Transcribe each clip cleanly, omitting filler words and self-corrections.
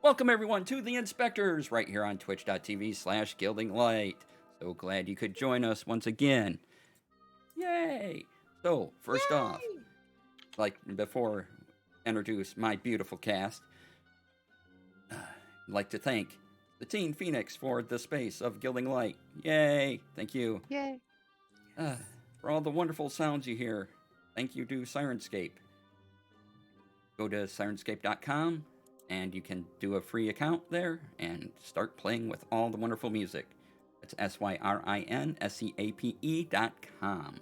Welcome everyone to the Inspectors right here on twitch.tv/gildinglight. So glad you could join us once again. Yay! So, first off, Yay! like before introduce my beautiful cast, I'd like to thank the Teen Phoenix for the space of Gilding Light. Yay! Thank you. Yay. Uh, for all the wonderful sounds you hear, thank you to Sirenscape. Go to sirenscape.com and you can do a free account there and start playing with all the wonderful music. It's SYRINSCAPE.com.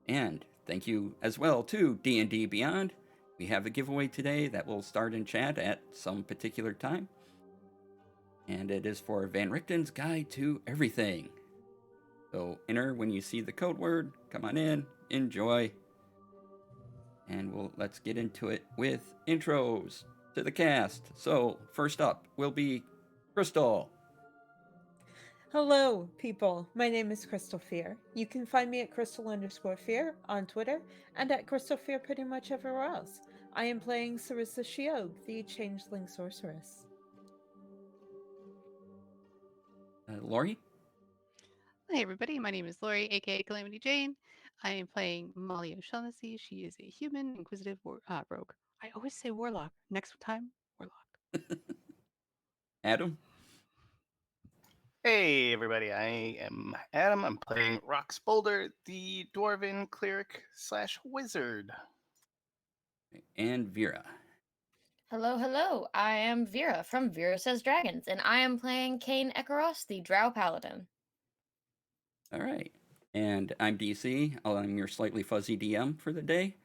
And thank you as well to D&D Beyond. We have a giveaway today that will start in chat at some particular time. And it is for Van Richten's Guide to Everything. So enter when you see the code word, come on in, enjoy. And let's get into it with intros to the cast. So first up will be Crystal. Hello, people. My name is Crystal Fear. You can find me at Crystal_Fear on Twitter and at Crystal Fear pretty much everywhere else. I am playing Sarissa Shiog, the Changeling Sorceress. Lori. Hi, everybody. My name is Lori, aka Calamity Jane. I am playing Molly O'Shaughnessy. She is a human inquisitive rogue. I always say warlock. Next time, warlock. Adam. Hey everybody, I am Adam. I'm playing Rox Boulder, the Dwarven Cleric / Wizard. And Vera. Hello. I am Vera from Vera Says Dragons, and I am playing Kane Ekaros, the Drow Paladin. All right. And I'm DC. I'm your slightly fuzzy DM for the day.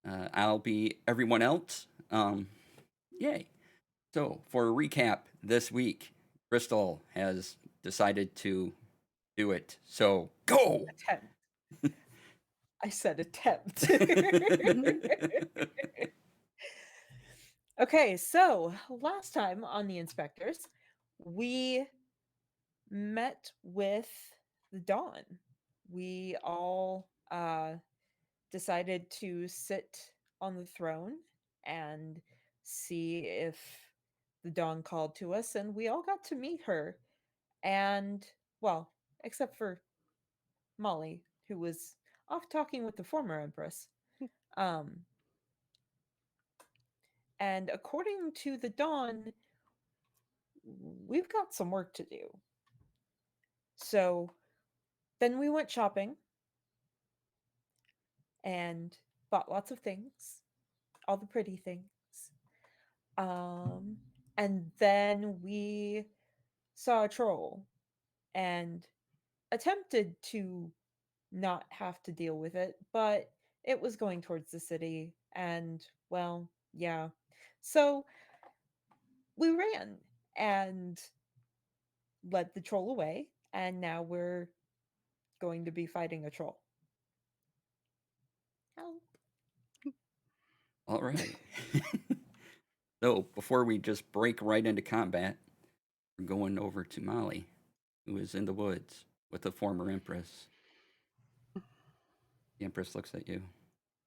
I'll be everyone else. Yay. So, for a recap this week, Crystal has decided to do it. So, go! Attempt. I said attempt. Okay, so last time on the Inspectors, we met with the Dawn. We all decided to sit on the throne and see if the Dawn called to us, and we all got to meet her. And, well, except for Molly, who was off talking with the former Empress. And according to the Dawn, we've got some work to do. So then we went shopping and bought lots of things, all the pretty things. And then we saw a troll and attempted to not have to deal with it, but it was going towards the city, and well, yeah. So we ran and led the troll away, and now we're going to be fighting a troll. Help. All right. So, before we just break right into combat, we're going over to Molly, who is in the woods with the former Empress. The Empress looks at you,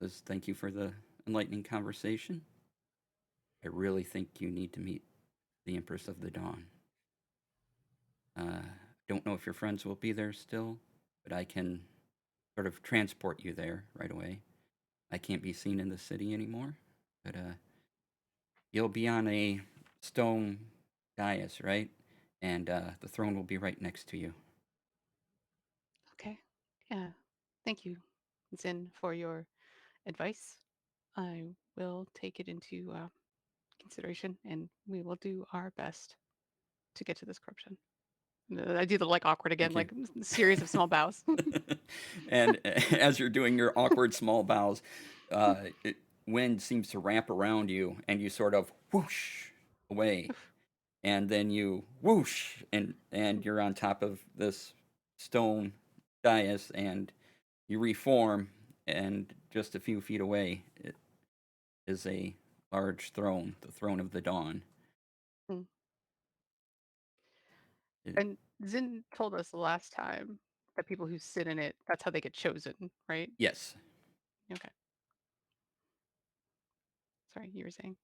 says, "Thank you for the enlightening conversation. I really think you need to meet the Empress of the Dawn. Don't know if your friends will be there still, but I can sort of transport you there right away. I can't be seen in the city anymore, but you'll be on a stone dais, right? And the throne will be right next to you." Okay. Yeah. Thank you, Zin, for your advice. I will take it into consideration, and we will do our best to get to this corruption. I do the awkward again, Thank series of small bows. And as you're doing your awkward small bows, wind seems to wrap around you, and you sort of whoosh away, and then you whoosh, and you're on top of this stone dais, and you reform, and just a few feet away it is a large throne, the throne of the Dawn. And Zin told us the last time that people who sit in it, that's how they get chosen, right? Yes. Okay. Sorry, you were saying?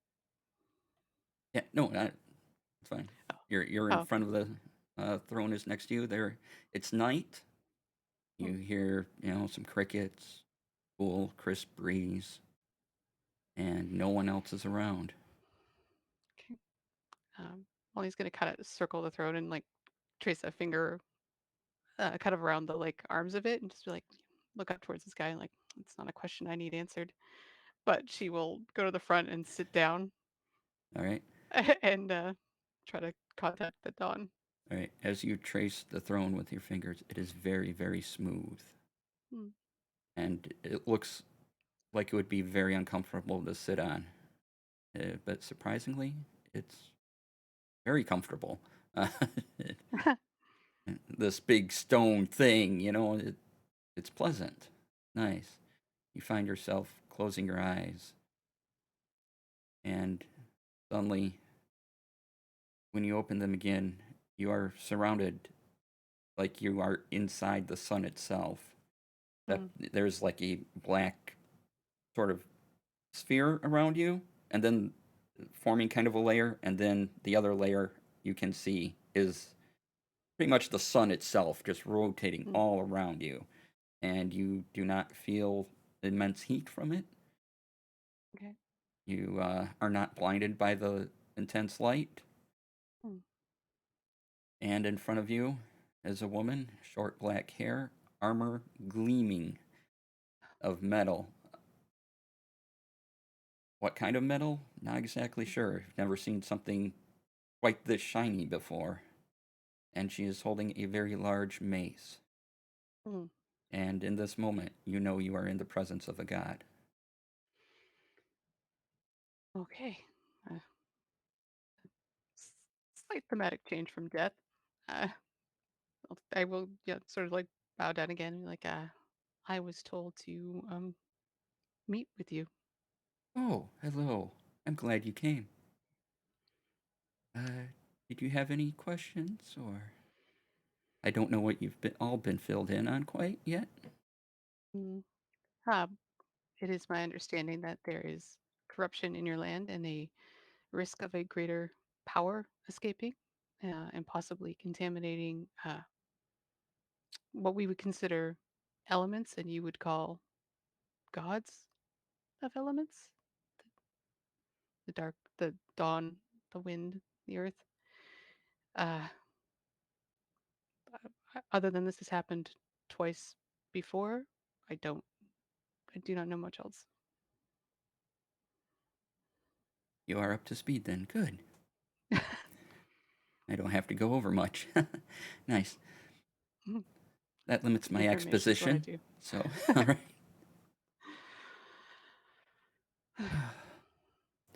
Yeah, no, it's fine. Oh. You're in Oh. front of the throne is next to you. There, it's night. You hear some crickets, cool crisp breeze, and no one else is around. Okay. Molly's gonna kind of circle the throne and like trace a finger kind of around the like arms of it and just be like look up towards the sky and like it's not a question I need answered. But she will go to the front and sit down All right, and try to contact the dawn. all right. As you trace the throne with your fingers, it is very, very smooth, Hmm. and it looks like it would be very uncomfortable to sit on. But surprisingly, it's very comfortable. This big stone thing, it's pleasant, nice. You find yourself closing your eyes, and suddenly, when you open them again, you are surrounded like you are inside the sun itself. That Hmm. there's like a black sort of sphere around you, and then forming kind of a layer, and then the other layer you can see is pretty much the sun itself, just rotating Hmm. all around you, and you do not feel immense heat from it. Okay. You are not blinded by the intense light. Hmm. And in front of you is a woman, short black hair, armor gleaming of metal. What kind of metal? Not exactly sure. I've never seen something quite this shiny before. And she is holding a very large mace. Hmm. And in this moment, you know you are in the presence of a god. Okay. Uh, Slight thematic change from death. Uh, I will sort of like bow down again and be like I was told to meet with you. Oh, hello. I'm glad you came. Uh, did you have any questions, or I don't know what you've all been filled in on quite yet? Mm. Uh, it is my understanding that there is corruption in your land and a risk of a greater power escaping and possibly contaminating what we would consider elements and you would call gods of elements, the dark, the dawn, the wind, the earth. Uh, Other than this has happened twice before, I don't, I do not know much else. You are up to speed then. Good. I don't have to go over much. Nice. That limits my Information is what I exposition. do. So, all right.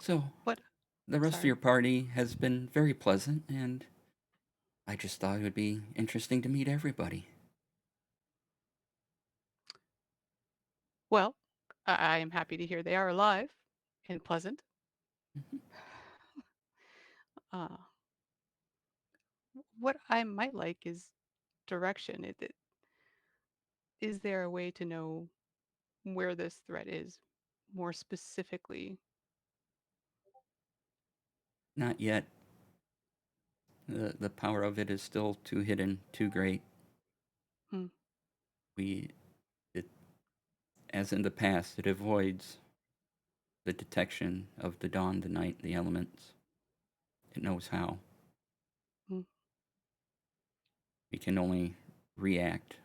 So, What? the rest of Sorry. your party has been very pleasant, and I just thought it would be interesting to meet everybody. Well, I am happy to hear they are alive and pleasant. Mhm. Uh, what I might like is direction. Is there a way to know where this threat is more specifically? Not yet. The power of it is still too hidden, too great. Hmm. We, it, as in the past, it avoids the detection of the dawn, the night, the elements. It knows how. Hmm. We can only react.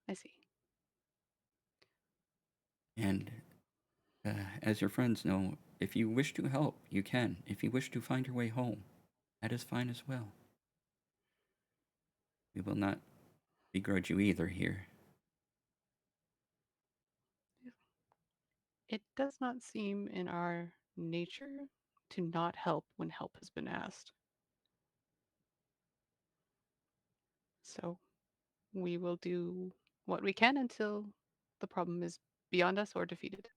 I see. And as your friends know, if you wish to help, you can. If you wish to find your way home, that is fine as well. We will not begrudge you either here. It does not seem in our nature to not help when help has been asked. So we will do what we can until the problem is beyond us or defeated.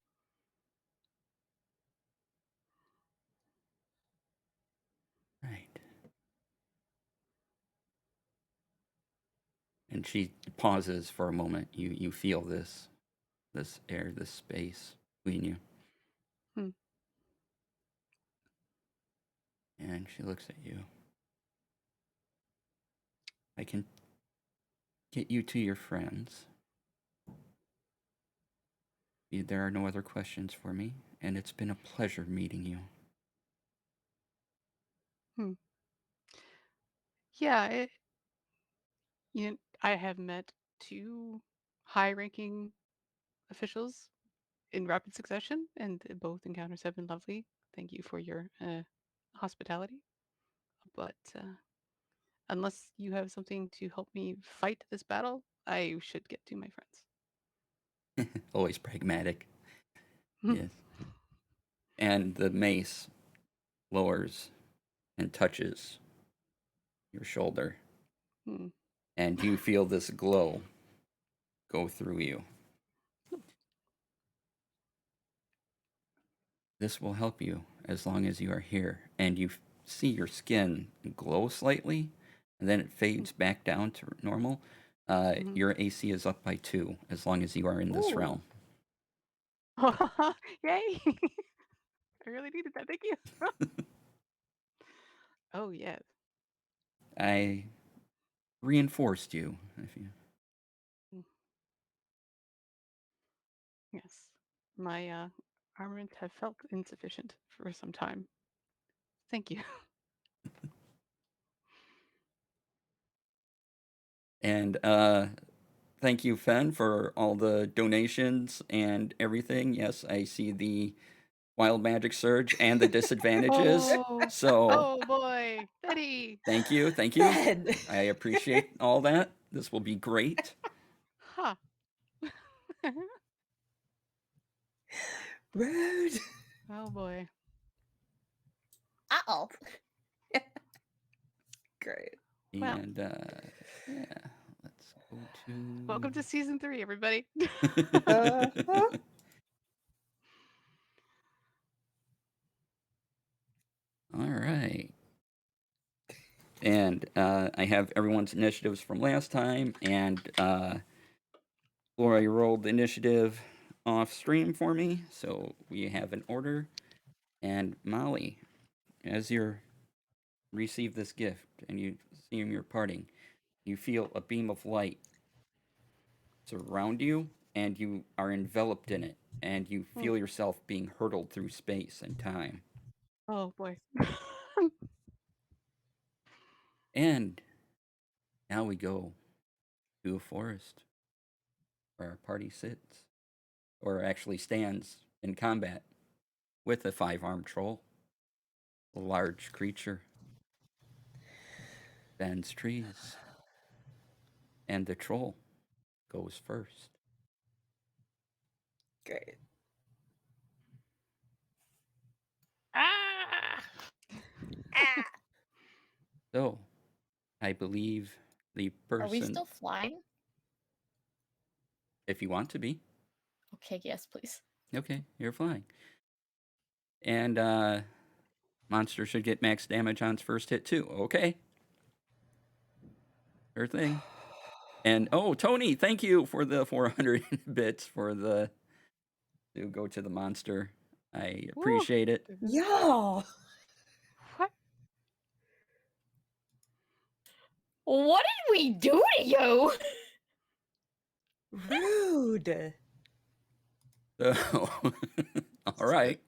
Right. And she pauses for a moment. You feel this air, this space between you. Hmm. She looks at you. I can get you to your friends. There are no other questions for me, and it's been a pleasure meeting you. Yeah, I have met 2 high-ranking officials in rapid succession, and both encounters have been lovely. Thank you for your hospitality. But unless you have something to help me fight this battle, I should get to my friends. Always pragmatic. Yes. And the mace lowers and touches your shoulder, Hmm. and you feel this glow go through you. This will help you as long as you are here, and you see your skin glow slightly, and then it fades back down to normal. Your AC is up by 2 as long as you are in this Ooh. realm. Yay! I really needed that. Thank you. Oh, yes. I reinforced you. If you Yes. My armament have felt insufficient for some time. Thank you. And thank you, Fen, for all the donations and everything. Yes, I see the wild magic surge and the disadvantages. Oh, So oh boy, Betty. thank you. Ben. I appreciate all that. This will be great. Huh. Rude. Oh boy. Uh-oh. Great. Well. And yeah, let's go to. Welcome to season 3, everybody. Uh-huh. All right. And I have everyone's initiatives from last time, and Laura rolled the initiative off stream for me, so we have an order. And Molly, as you receive this gift and you see him you're parting, you feel a beam of light surround you, and you are enveloped in it, and you feel yourself being hurtled through space and time. Oh boy. And now we go to a forest where our party sits, or actually stands in combat with a 5-armed troll, a large creature, bends trees, and the troll goes first. Great. Ah! So, I believe the person. Are we still flying? If you want to be. Okay, yes, please. Okay, you're flying. And monster should get max damage on its first hit too. Okay. Sure thing. And oh, Tony, thank you for the 400 bits for the to go to the monster. I appreciate it. Yeah. What? What did we do to you? Rude. So, all right.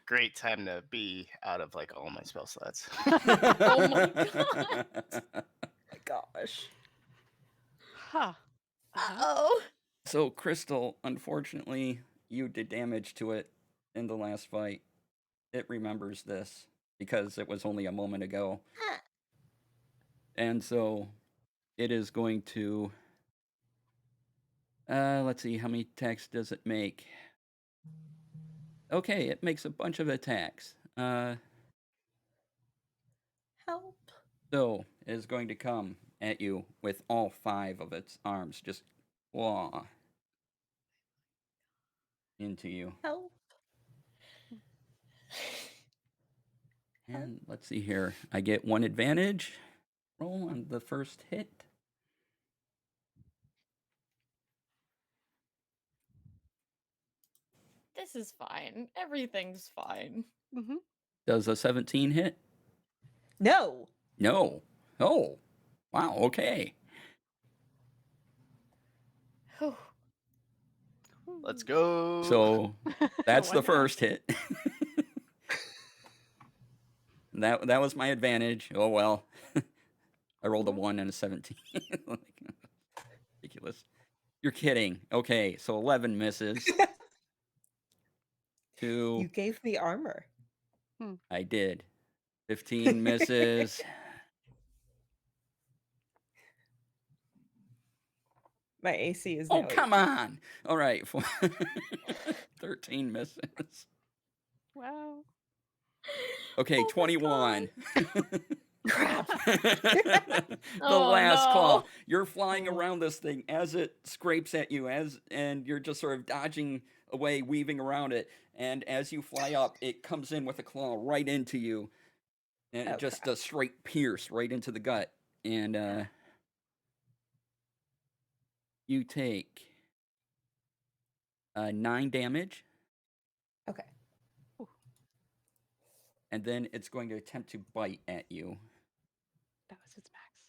Great time to be out of like all my spell slots. Oh my god. My gosh. Huh. Uh-oh. So, Crystal, unfortunately, you did damage to it in the last fight. It remembers this because it was only a moment ago. And so it is going to. Let's see, how many attacks does it make? Okay, it makes a bunch of attacks. Help. So it is going to come at you with all 5 of its arms, just claw into you. Help. And let's see here. I get 1 advantage roll on the first hit. This is fine. Everything's fine. Mm-hmm. Does a 17 hit? No. No. Oh. Wow. Okay. Whew. Let's go. So that's One the down. first hit. That was my advantage. Oh well. I rolled a 1 and a 17. Like, ridiculous. You're kidding. Okay, so 11 misses. 2. You gave me armor. I did. 15 misses. My AC is Oh, now come 18. on. All right. 13 misses. Wow. Okay, Oh my 21. Crap. The Oh, last claw. no. You're flying Oh. around this thing as it scrapes at you, and you're just sort of dodging away, weaving around it. And as you fly up, it comes in with a claw right into you, and Oh, it just crap. a straight pierce right into the gut. And you take 9 damage, Okay. and then it's going to attempt to bite at you. That was its max.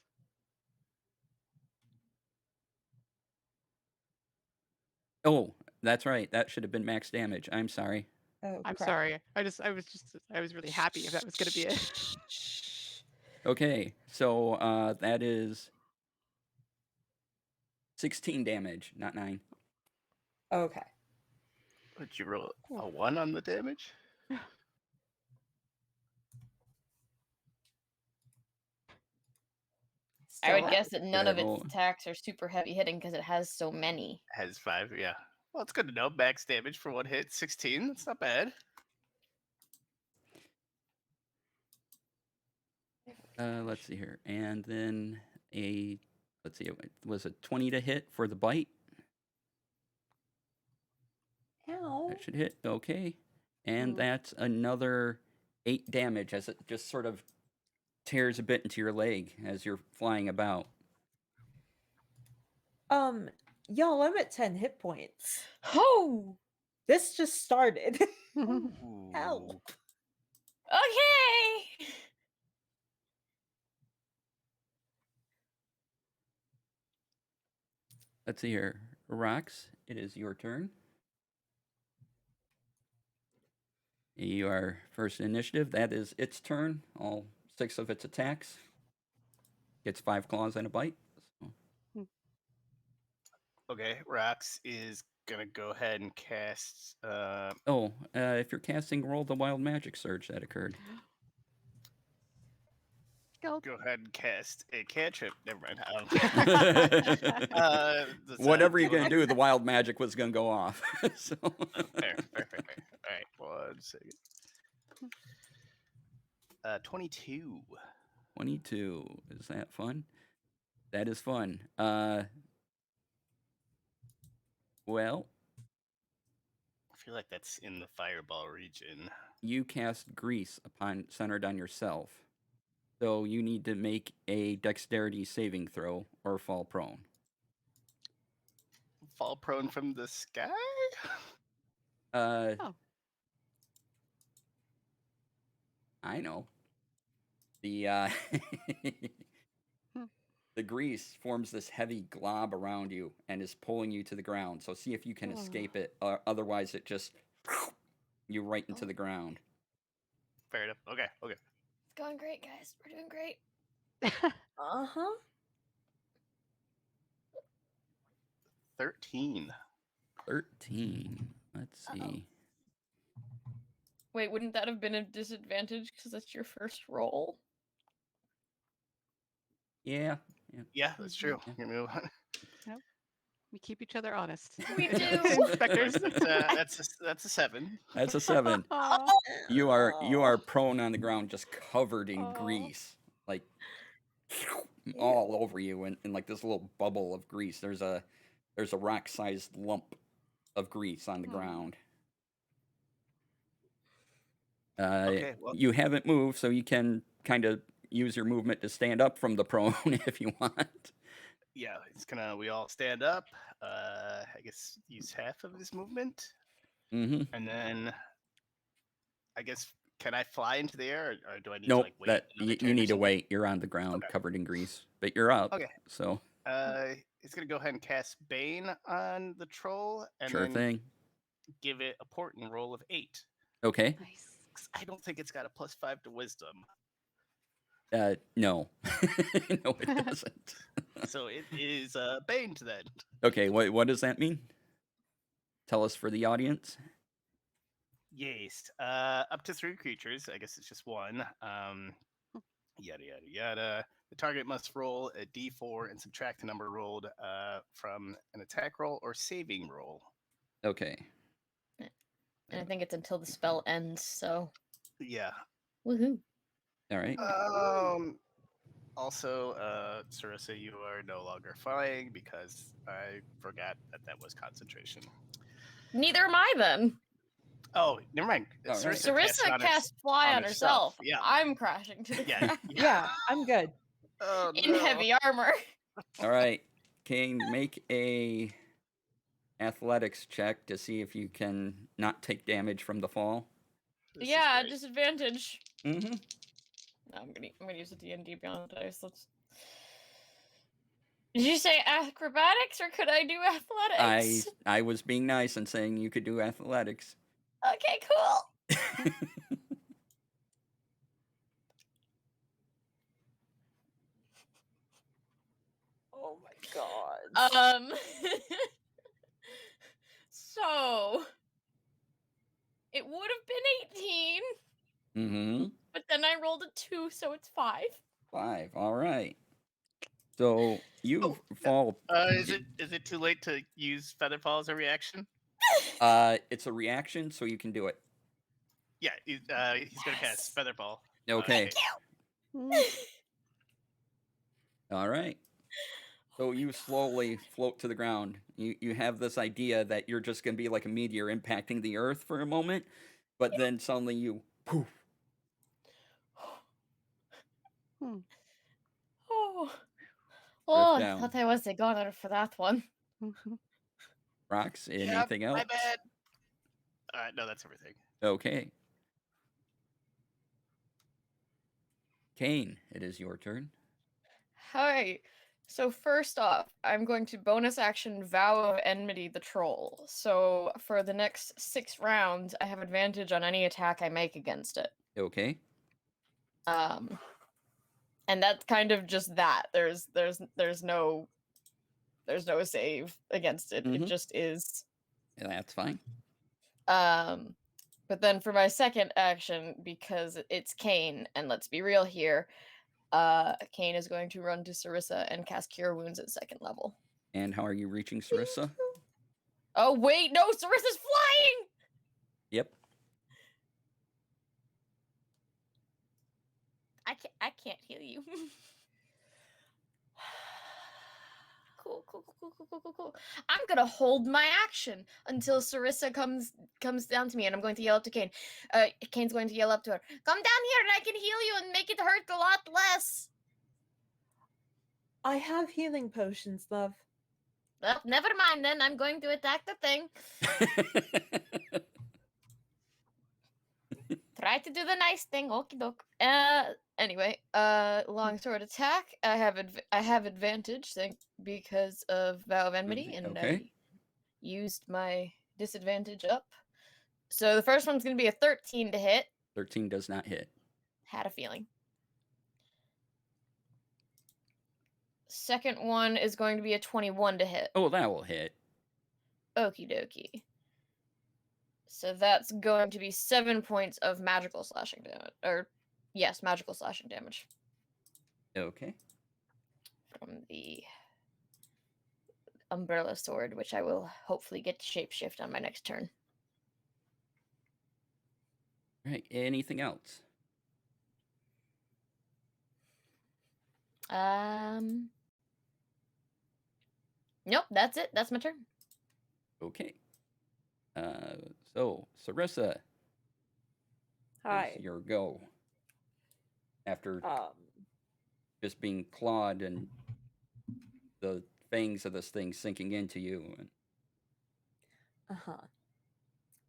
Oh, that's right. That should have been max damage. I'm sorry. Oh, I'm crap. sorry. I was really happy if that was gonna be it. Okay, so that is 16 damage, not 9. Okay. Did you roll a 1 on the damage? I would Still guess that none of its roll? attacks are super heavy hitting because it has so many. Has 5, yeah. Well, it's good to know. Max damage for one hit, 16. That's not bad. Let's see here. And then let's see, it was a 20 to hit for the bite. Ow. That should hit. Okay. And Ooh. that's another 8 damage as it just sort of tears a bit into your leg as you're flying about. Y'all, I'm at 10 hit points. Oh! This just started. Ooh. Help. Okay! Let's see here. Rox, it is your turn. You are first initiative. That is its turn. All 6 of its attacks. Gets 5 claws and a bite. So. Okay, Rox is gonna go ahead and cast. If you're casting, roll the wild magic surge that occurred. Go. Go ahead and cast a cantrip. Never mind. Whatever you're gonna do, the wild magic was gonna go off. So. Fair. All right, 1 second. 22. 22. Is that fun? That is fun. Well, I feel like that's in the fireball region. you cast grease centered on yourself. So you need to make a dexterity saving throw or fall prone. Fall prone from the sky? Oh. I know. The the grease forms this heavy glob around you and is pulling you to the ground. So see if you can escape it. Otherwise, it just you right into the ground. Fair enough. Okay. It's going great, guys. We're doing great. Uh-huh. 13. 13. Let's see. Wait, wouldn't that have been a disadvantage because it's your first roll? Yeah. Yeah, that's true. Yeah. You move on. We keep each other honest. We do. Inspectors. That's a 7. That's a 7. Aw. You are prone on the ground, just covered in Aw. grease, like all over you, and like this little bubble of grease. There's a rock-sized lump of grease on the ground. Okay, well- You haven't moved, so you can kind of use your movement to stand up from the prone if you want. Yeah, we all stand up. I guess use half of this movement. Mm-hmm. And then I guess can I fly into the air, or do I need to Nope, like wait? that another you turn or need to something? wait. You're on the ground, Okay. covered in grease, but you're up. Okay. So He's gonna go ahead and cast Bane on the troll, and sure then thing. give it a portent roll of 8. Okay. Nice. 'Cause I don't think it's got a +5 to Wisdom, No, no, it doesn't. so it is Bane then. Okay, what does that mean? Tell us for the audience. Yes. Up to 3 creatures. I guess it's just one. Yada yada yada. The target must roll a d4 and subtract the number rolled from an attack roll or saving roll. Okay. And I think it's until the spell ends, so Yeah. woohoo. All right. Also, Sarissa, you are no longer flying because I forgot that was concentration. Neither am I then. Oh, never mind. All right. Sarissa cast fly on herself. Yeah. I'm crashing to the Yeah. ground Yeah, I'm good. Oh, in no. heavy armor. All right. Kane, make a athletics check to see if you can not take damage from the fall. This is Yeah, great. disadvantage. Mm-hmm. No, I'm gonna use the D&D Beyond dice. Let's. Did you say acrobatics or could I do athletics? I was being nice and saying you could do athletics. Okay, cool. Oh my god. So it would have been 18, Mm-hmm. but then I rolled a 2, so it's 5. 5. All right. So you fall. Is it too late to use Featherfall as a reaction? It's a reaction, so you can do it. Yeah, he's gonna cast Featherball. Okay. Mm. All right. So you slowly float to the ground. You have this idea that you're just going to be like a meteor impacting the earth for a moment, but then suddenly you poof. Oh, oh, I down. thought I was a goner for that one. Rocks. Yep, Anything else? my bad. No, that's everything. Okay. Kane, it is your turn. Hi. So first off, I'm going to bonus action Vow of Enmity the Troll. So for the next 6 rounds, I have advantage on any attack I make against it. Okay. And that's kind of just that. There's no save against it. It Mhm. just is. Yeah, that's fine. But then for my second action, because it's Kane, and let's be real here, Kane is going to run to Sarissa and cast Cure Wounds at 2nd level. And how are you reaching Sarissa? Oh wait, no, Sarissa's flying! Yep. I can't heal you. Cool. I'm gonna hold my action until Sarissa comes down to me, and I'm going to yell up to Kane. Kane's going to yell up to her. Come down here, and I can heal you and make it hurt a lot less. I have healing potions, love. Well, never mind then. I'm going to attack the thing. Try to do the nice thing, okie doke. Anyway, longsword attack. I have advantage because of Vow of Enmity, and Okay. I used my disadvantage up. So the first one's gonna be a 13 to hit. 13 does not hit. Had a feeling. Second one is going to be a 21 to hit. Oh, that will hit. Okie dokie. So that's going to be 7 points of magical slashing damage. Yes, magical slashing damage. Okay. From the umbrella sword, which I will hopefully get to shapeshift on my next turn. All right. Anything else? Nope, that's it. That's my turn. Okay. So Sarissa, Hi. is your go. After Um, just being clawed and the fangs of this thing sinking into you.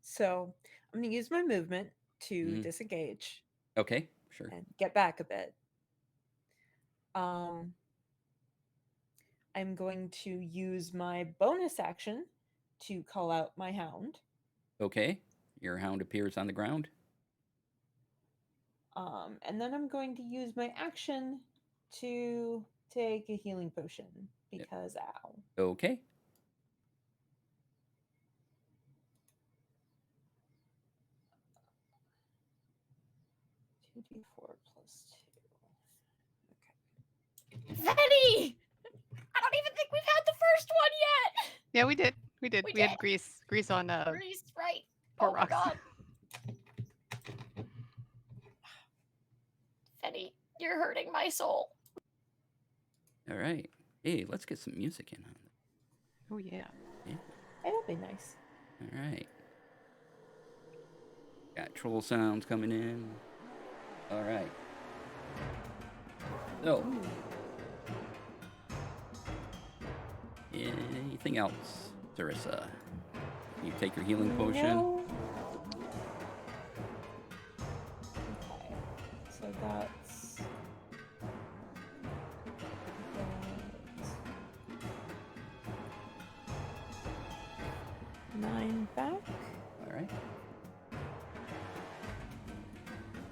So I'm gonna use my movement to Mhm. disengage Okay, sure. and get back a bit. I'm going to use my bonus action to call out my hound. Okay, your hound appears on the ground. And then I'm going to use my action to take a healing potion because ow. Okay. Two d4 plus 2. Okay. Fetty! I don't even think we've had the first one yet. Yeah, we did. We did. We We had did. grease on Grease, right? Port Oh my Rocks. god. Fetty, you're hurting my soul. All right. Hey, let's get some music in on it. Oh yeah. Yeah. Hey, that'd be nice. All right. Got troll sounds coming in. All right. So, anything else, Sarissa? You take your healing potion. No. Okay. So that's 9 back. All right.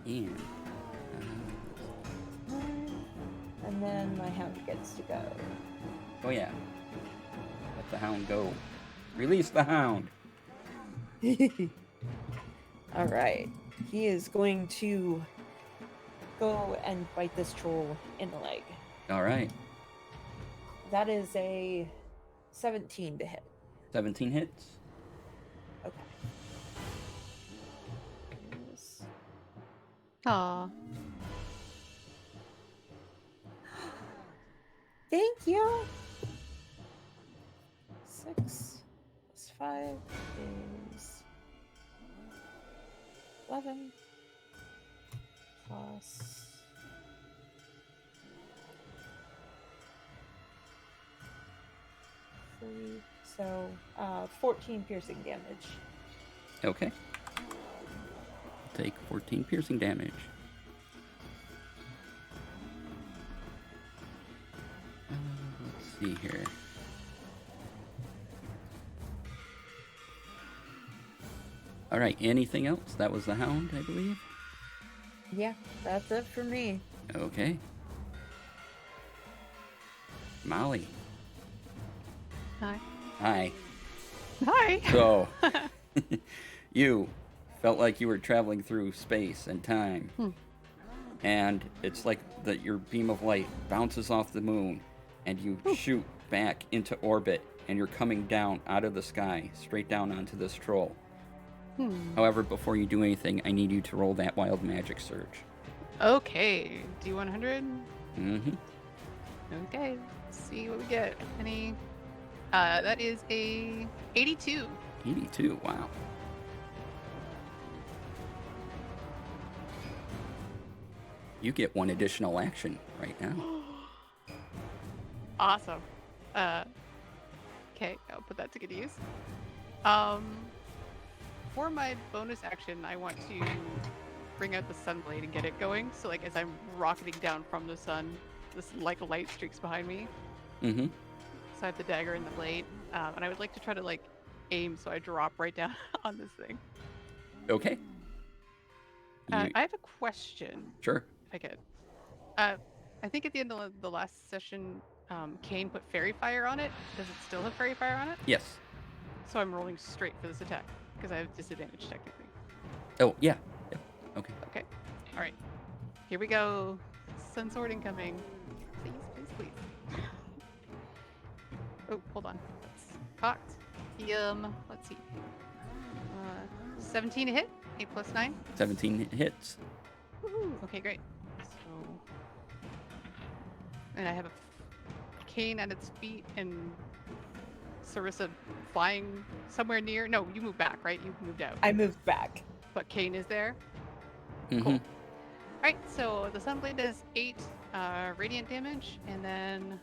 And 9. And then my hound gets to go. oh yeah, let the hound go. Release the hound. All right. He is going to go and bite this troll in the leg. All right. That is a 17 to hit. 17 hits. Okay. Yes. Aw. Thank you. 6 plus 5 is 11 plus 3, so 14 piercing damage. Okay. Take 14 piercing damage. Let's see here. All right. Anything else? That was the hound, I believe. Yeah, that's it for me. Okay. Molly. Hi. Hi. Hi. So, you felt like you were traveling through space and time. And it's like that your beam of light bounces off the moon and you shoot back into orbit and you're coming down out of the sky straight down onto this troll. However, before you do anything, I need you to roll that wild magic surge. Okay. D100. Mm-hmm. Okay. Let's see what we get. Any? That is a 82. 82, wow. You get one additional action right now. Awesome. Okay, I'll put that to good use. For my bonus action, I want to bring out the sunblade and get it going. So, like, as I'm rocketing down from the sun, this like light streaks behind me. Mm-hmm. So I have the dagger and the blade, and I would like to try to like aim so I drop right down on this thing. Okay. I have a question. Sure. If I could. I think at the end of the last session, Kane put fairy fire on it. Does it still have fairy fire on it? Yes. So I'm rolling straight for this attack because I have disadvantage technically. Oh, yeah. Yep. Okay. Okay. All right. Here we go. Sun sword incoming. Please, please, please. Oh, hold on. That's cocked. Let's see. 17 to hit. 8 plus 9. 17 hits. Woohoo. Okay, great. So, and I have a cane at its feet and Sarissa flying somewhere near. No, you moved back, right? You moved out. I moved back. But Kane is there. Mm-hmm. Cool. Alright, so the Sunblade does 8 radiant damage, and then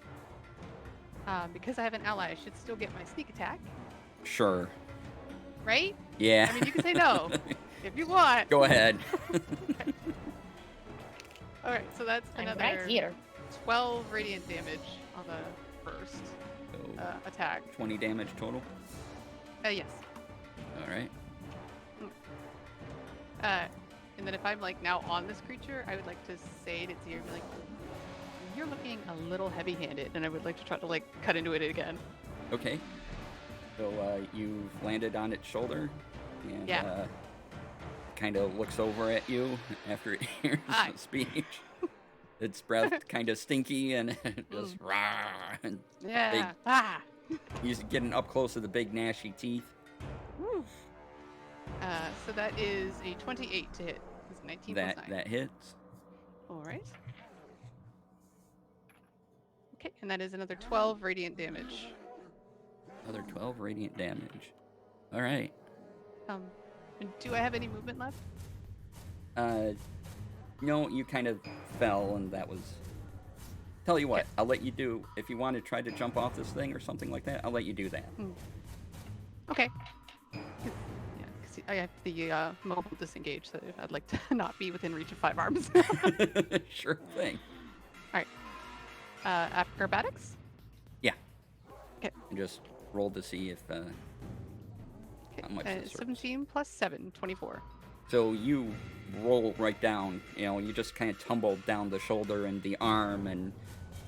because I have an ally, I should still get my sneak attack, Sure. right? Yeah. I mean, you can say no. if you want. Go ahead. All right, so that's I'm another right here. 12 radiant damage on the first So attack. 20 damage total. Yes. All right. And then if I'm like now on this creature, I would like to say it its ear, be like, "You're looking a little heavy-handed," and I would like to try to like cut into it again. Okay. So you've landed on its shoulder, and Yeah. kind of looks over at you after it hears Hi. the speech. Its breath kind of stinky and just rah. And Yeah. Ah. he's getting up close to the big gnashy teeth. Woo. So that is a 28 to hit. It's 19 That plus 9. that hits. All right. Okay, and that is another 12 radiant damage. Another 12 radiant damage. All right. And do I have any movement left? No, you kind of fell, and that was. Tell you what, Okay. I'll let you do. If you want to try to jump off this thing or something like that, I'll let you do that. Okay. Yeah, because I have the mobile disengage, so I'd like to not be within reach of 5 arms. Sure thing. Acrobatics? Yeah. Okay. And just roll to see if how much this hurts. 17 plus 7, 24. So you roll right down. You know, you just kind of tumble down the shoulder and the arm and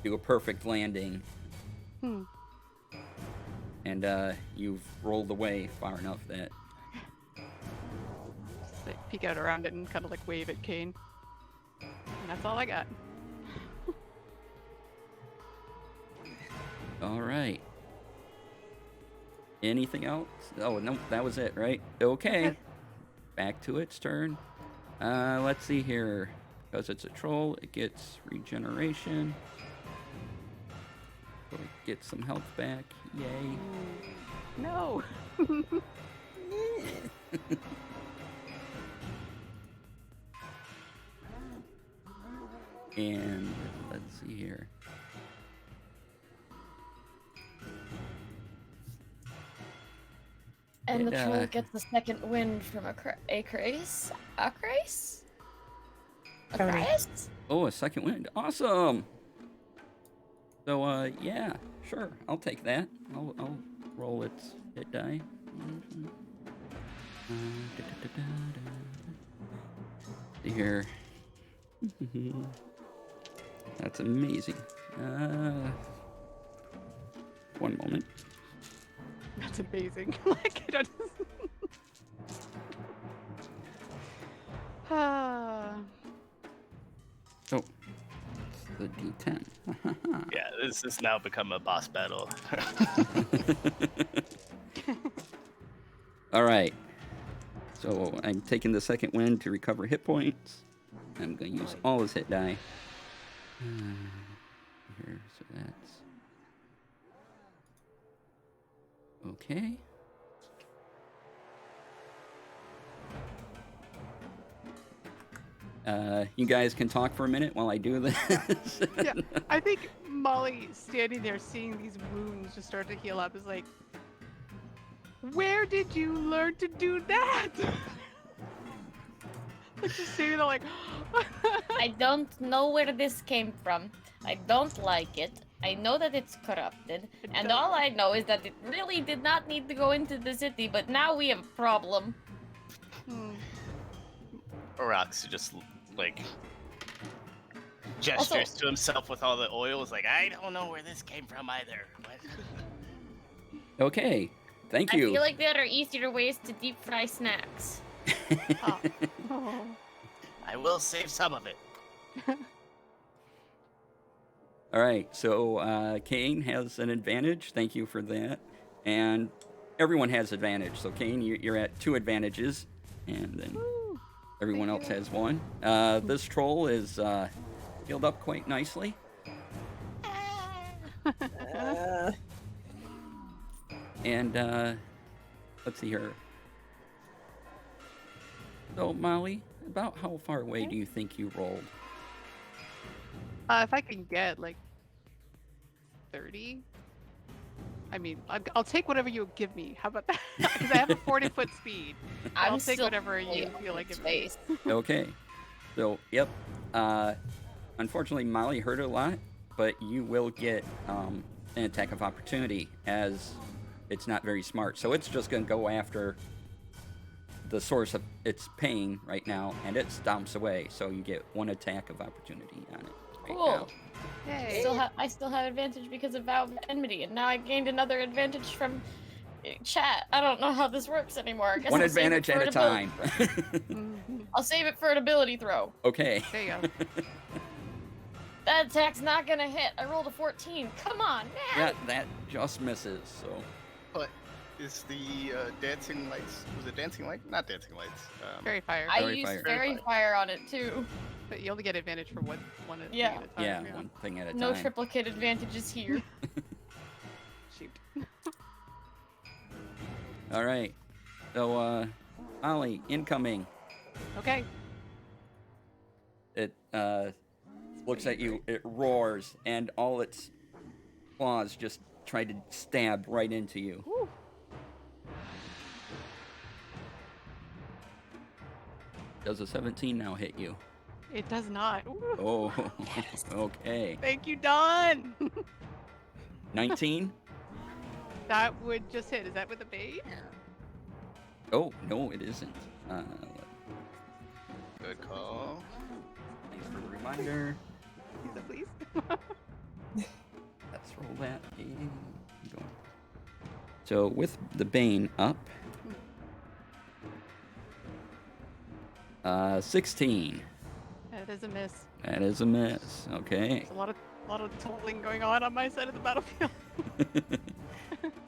do a perfect landing. And you've rolled away far enough that. Just like peek out around it and kind of like wave at Kane. And that's all I got. All right. Anything else? Oh, no, that was it, right? Okay. Back to its turn. Let's see here. Because it's a troll, it gets regeneration. So it gets some health back. Yay. No! And let's see here. And the It, troll gets the second wind from a crace? A crace? A Tony. crace? Oh, a second wind. Awesome. So, yeah, sure. I'll take that. I'll roll its hit die. See here. That's amazing. One moment. That's amazing. Like, I don't... Oh, the D10. Yeah, this has now become a boss battle. All right. So I'm taking the second wind to recover hit points. I'm going to use all his hit die. Here, so that's okay. You guys can talk for a minute while I do this. Yeah, I think Molly standing there seeing these wounds just start to heal up is like, where did you learn to do that? Like just sitting there like, I don't know where this came from. I don't like it. I know that it's corrupted. And all I know is that it really did not need to go into the city, but now we have a problem. Orox just like gestures to himself with all the oil. Is like, I don't know where this came from either. What? Okay, thank I you. feel like there are easier ways to deep fry snacks. oh. I will save some of it. All right, so Kane has an advantage. Thank you for that. And everyone has advantage. So Kane, you're at 2 advantages, and then everyone else has 1. This troll is healed up quite nicely. And let's see here. So Molly, about how far away do you think you rolled? If I can get like 30. I mean, I'll take whatever you give me. How about that? Because I have a 40-foot speed. I'm I'll take still whatever you on feel like its giving me. face. Okay. So, yep. Unfortunately, Molly hurt a lot, but you will get an attack of opportunity as it's not very smart. So it's just going to go after the source of its pain right now, and it stomps away. So you get 1 attack of opportunity on it right Cool. now. Yay. I still have advantage because of Vow of Enmity, and now I gained another advantage from chat. I don't know how this works anymore. I guess 1 I'll save it advantage for at a an ability time. throw. Mhm. I'll save it for an ability throw. Okay. There you go. That attack's not gonna hit. I rolled a 14. Come on, man. Yeah, that just misses. So But is the dancing lights? Was it dancing light? Not dancing lights. Fairy fire. I Fairy used fire. fairy fire on it too. But you only get advantage for one thing Yeah. at a time. yeah, 1 thing at a No time. triplicate advantages here. Shoot. All right. So, Molly, incoming. Okay. It looks at you. It roars, and all its claws just try to stab right into you. Woo. Does a 17 now hit you? It does not. Woo. Oh, okay. Thank you, Don. 19? That would just hit. Is that with a bait? Oh, no, it isn't. Good call. Thanks for the reminder. Please. Let's roll that. And go. So with the Bane up, 16. That is a miss. That is a miss. Okay. There's a lot of totaling going on my side of the battlefield.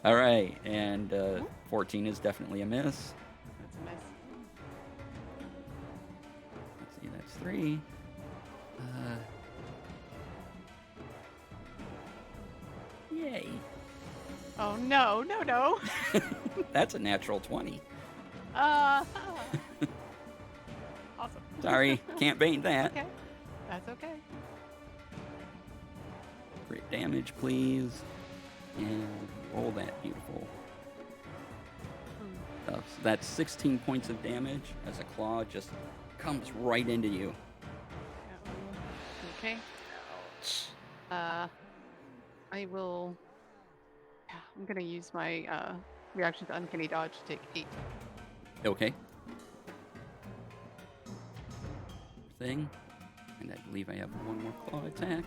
All right, and 14 is definitely a miss. That's a miss. Let's see, that's 3. Yay. Oh no, no, no. That's a natural 20. Awesome. Sorry, can't bait that. Okay. That's okay. Crit damage, please. And roll that beautiful stuff. So that's 16 points of damage as a claw just comes right into you. Okay. I will. Yeah, I'm gonna use my reaction to uncanny dodge to take 8. Okay. Thing. And I believe I have 1 more claw attack.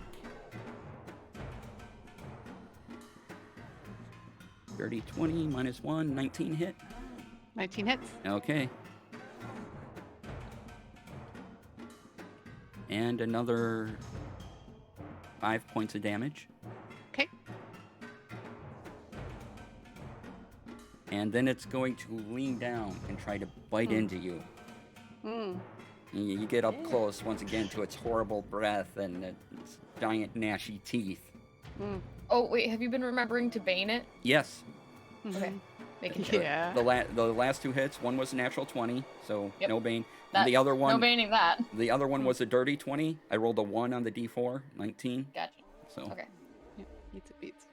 Dirty 20 minus 1, 19 hit. 19 hits. Okay. And another 5 points of damage. Okay. And then it's going to lean down and try to bite into you. Mm. And you get up close once again to its horrible breath and its giant gnashy teeth. Mm. Oh wait, have you been remembering to bane it? Yes. Okay, Mhm. making sure. Yeah. The last 2 hits, one was a natural 20, so Yep. no bane. That- And the other No one, baning that. the other one was a dirty 20. I rolled a 1 on the D4, 19. Gotcha. So Okay. Yeah, beats it beats.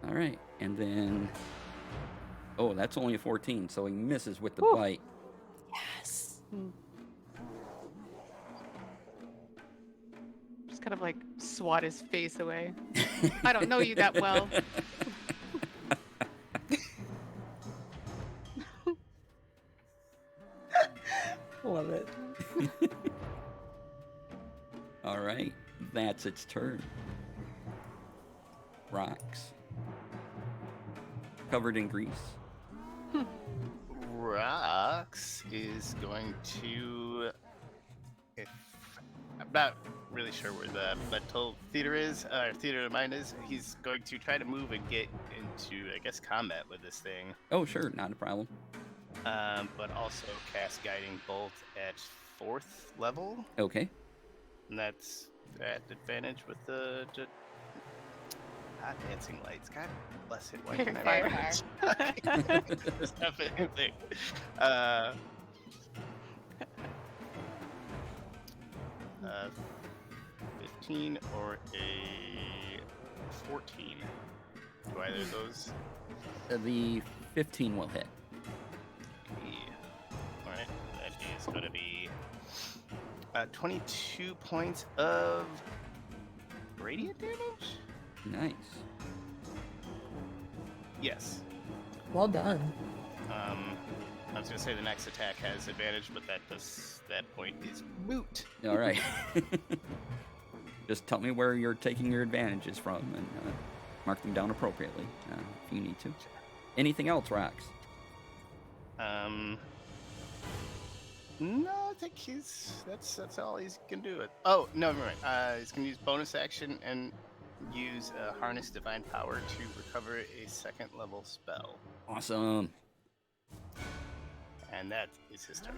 all right, and then that's only a 14, so he misses with the Whew. bite. Yes. Mm. Just kind of like swat his face away. I don't know you that well. Love it. All right, that's its turn. Rocks. Covered in grease. Rox is going to. If I'm not really sure where the mental theater is, or theater of mind is, he's going to try to move and get into, I guess, combat with this thing. Oh, sure, not a problem. But also cast Guiding Bolt at 4th level, Okay. and that's at advantage with the. Not dancing lights. God bless it. Why can't I Fire. remember? There's nothing. 15 or a 14. Do either of those? The 15 will hit. All right, that is going to be 22 points of radiant damage. Nice. Yes. Well done. I was going to say the next attack has advantage, but that point is moot. All right. Just tell me where you're taking your advantages from and mark them down appropriately if you need to. Anything else, Rox? No, I think that's all he's gonna do. Oh no, never mind. He's gonna use bonus action and use harness divine power to recover a second level spell, Awesome. and that is his turn.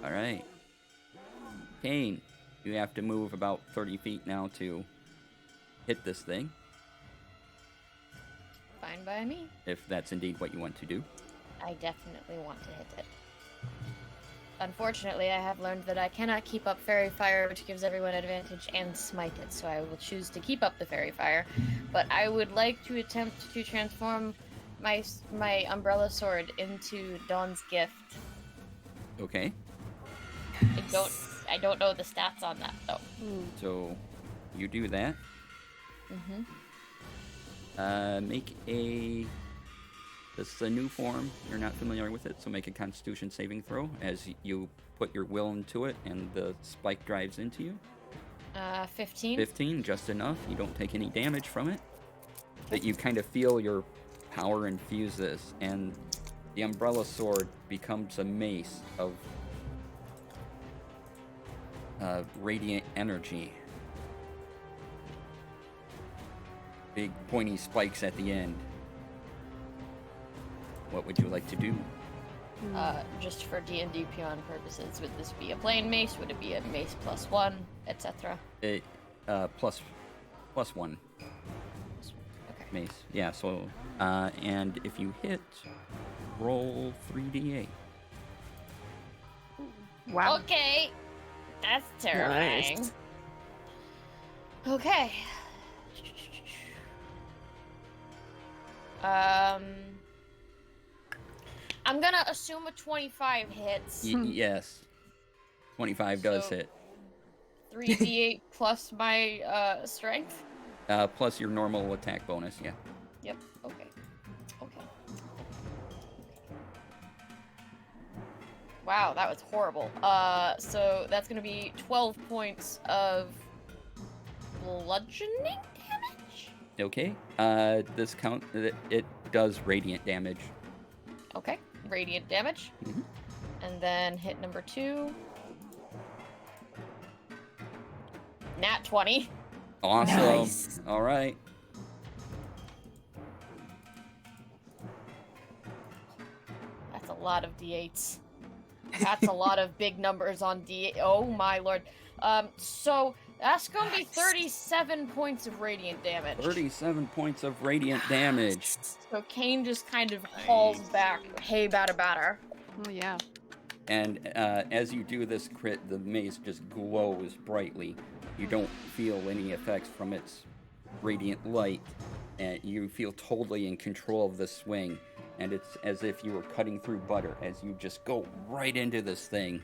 All right. Kane, you have to move about 30 feet now to hit this thing, Fine by me. if that's indeed what you want to do. I definitely want to hit it. Unfortunately, I have learned that I cannot keep up Fairy Fire, which gives everyone advantage, and smite it, so I will choose to keep up the Fairy Fire. But I would like to attempt to transform my umbrella sword into Dawn's Gift. Okay. I don't know the stats on that though. So you do that. Make a... This is a new form. You're not familiar with it, so make a Constitution saving throw as you put your will into it and the spike drives into you. 15. 15, just enough. You don't take any damage from it. But you kind of feel your power infuse this, and the umbrella sword becomes a mace of radiant energy. Big pointy spikes at the end. What would you like to do? Just for D&D Pion purposes, would this be a plain mace? Would it be a mace +1, etc.? It plus one Okay. mace. Yeah. So and if you hit, roll 3d8. Wow. Okay, that's terrifying. Nice. Okay. I'm gonna assume a 25 hits. Yes. 25 does So- hit. 3d8 plus my strength. Plus your normal attack bonus. Yeah. Yep. Okay. Okay. Wow, that was horrible. So that's gonna be 12 points of bludgeoning damage. Okay. This count. It does radiant damage. Okay, radiant damage. Mhm. And then hit number 2. Nat 20. Awesome. Nice. All right. That's a lot of d8s. That's a lot of big numbers on d8. Oh my lord. So that's gonna be 37 points of radiant damage. 37 points of radiant damage. So Kane just kind of hauls back. Hey, batter. Oh, yeah. And as you do this crit, the mace just glows brightly. You don't feel any effects from its radiant light, and you feel totally in control of the swing. And it's as if you were cutting through butter as you just go right into this thing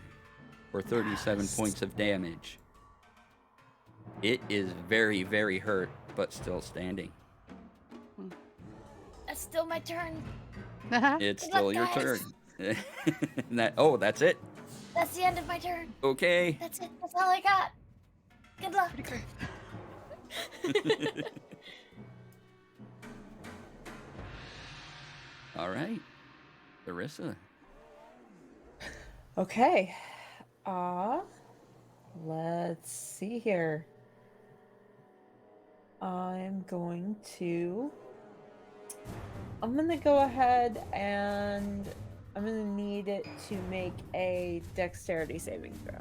for 37 points of damage. It is very, very hurt, but still standing. That's still my turn. It's Good still luck, your guys. turn. That's it. That's the end of my turn. Okay. That's it. That's all I got. Good luck. All right. Larissa. Okay. Let's see here. I'm going to go ahead and I'm gonna need it to make a dexterity saving throw.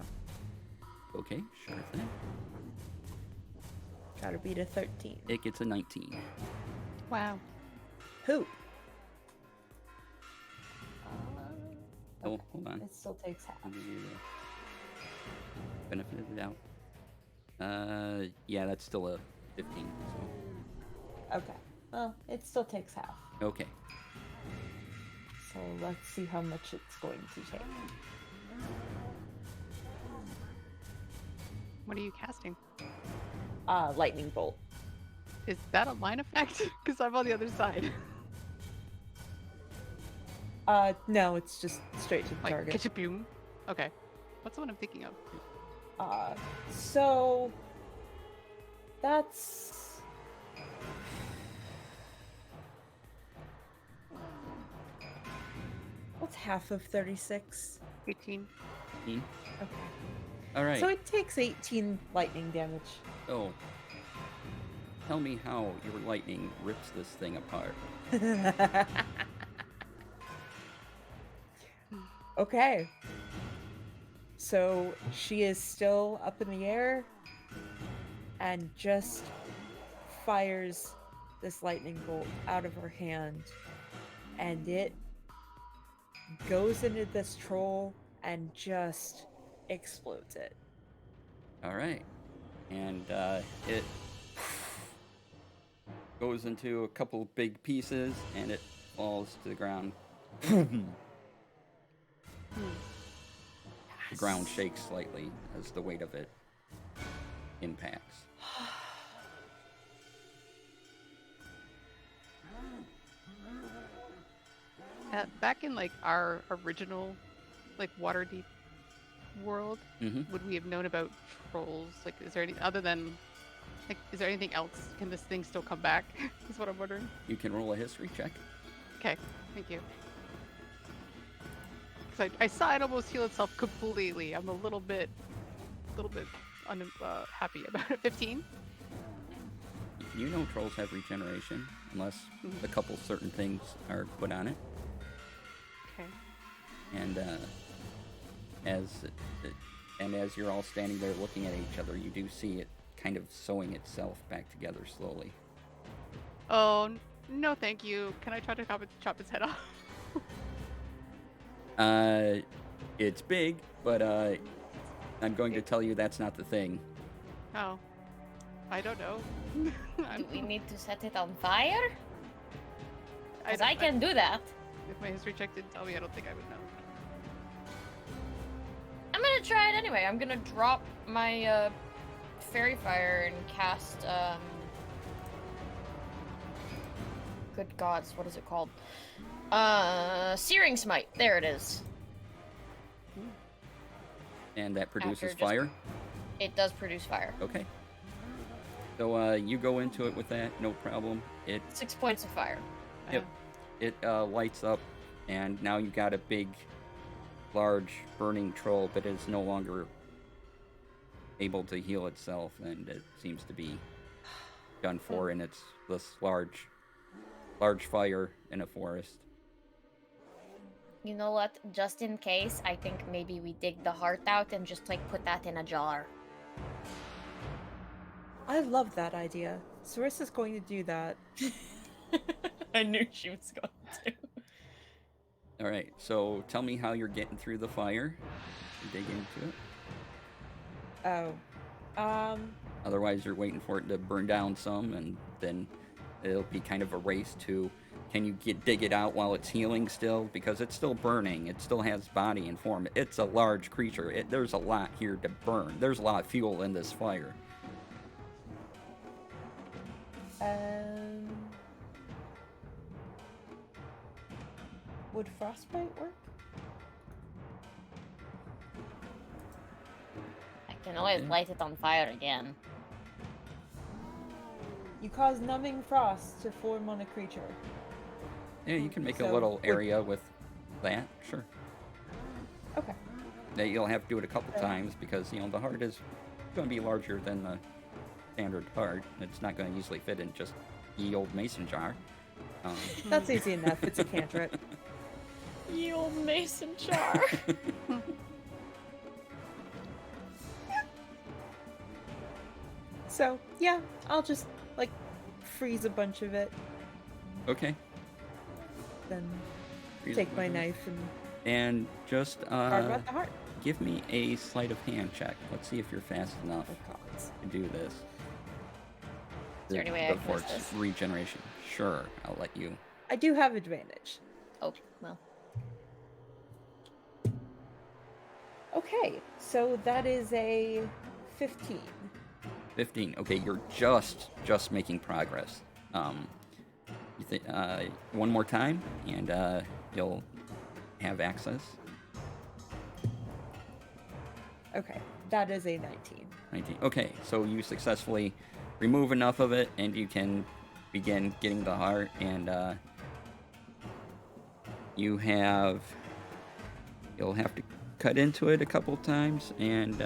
Okay, sure thing. Gotta beat a 13. It gets a 19. Wow. Who? Oh, hold on. It still takes half. I'll give you the benefit of the doubt. Yeah, that's still a 15. So Okay. Well, it still takes half. Okay. So let's see how much it's going to take. What are you casting? Lightning bolt. Is that a line effect? Because I'm on the other side. No, it's just straight to the Like, target. ka-boom. Okay. What's the one I'm thinking of? So that's what's half of 36? 18. Okay. All right. So it takes 18 lightning damage. So, tell me how your lightning rips this thing apart. Okay. So she is still up in the air and just fires this lightning bolt out of her hand, and it goes into this troll and just explodes it. All right. And it goes into a couple big pieces, and it falls to the ground. The ground shakes slightly as the weight of it impacts. Back in like our original, like Waterdeep world, Mm-hmm. would we have known about trolls? Like, is there any other than, like, is there anything else? Can this thing still come back? Is what I'm wondering. You can roll a history check. Okay, thank you. Because I saw it almost heal itself completely. I'm a little bit happy about it. 15. You know trolls have regeneration, unless a couple certain things are put on it. Okay. And as you're all standing there looking at each other, you do see it kind of sewing itself back together slowly. Oh no, thank you. Can I try to chop its head off? It's big, but I'm going to tell you that's not the thing. Oh, I don't know. Do we need to set it on fire? Because don't- I can do that. If my history check didn't tell me, I don't think I would know. I'm gonna try it anyway. I'm gonna drop my fairy fire and cast good gods, what is it called? Searing Smite. There it is. And that produces After just- fire? It does produce fire. Okay. So you go into it with that, no problem. 6 points of fire. Yep. It lights up, and now you got a big, large, burning troll, but it's no longer able to heal itself, and it seems to be done for, and it's this large fire in a forest. You know what? Just in case, I think maybe we dig the heart out and just like put that in a jar. I love that idea. Sarissa's going to do that. I knew she was going to. All right, so tell me how you're getting through the fire. You dig into it. Oh. Otherwise, you're waiting for it to burn down some, and then it'll be kind of a race to, can you dig it out while it's healing still? Because it's still burning. It still has body and form. It's a large creature. There's a lot here to burn. There's a lot of fuel in this fire. Would frostbite work? I can always light it on fire again. You cause numbing frost to form on a creature. Yeah, you can make a So, little would- area with that, sure. Okay. Now, you'll have to do it a couple times because, the heart is going to be larger than the standard heart. It's not going to easily fit in just ye old mason jar. That's easy enough. It's a cantrip. Ye old mason jar. So, yeah, I'll just, freeze a bunch of it, Okay. then Freeze take it my with it. knife and And just carve out the heart. give me a sleight of hand check. Let's see if you're fast enough Oh, God. to do this. there any way I can for use its this? regeneration. Sure, I'll let you. I do have advantage. Oh, well. Okay, so that is a 15. 15. Okay, you're just making progress. You think one more time, and you'll have access. Okay, that is a 19. 19. Okay, so you successfully remove enough of it, and you can begin getting the heart, and you'll have to cut into it a couple times, and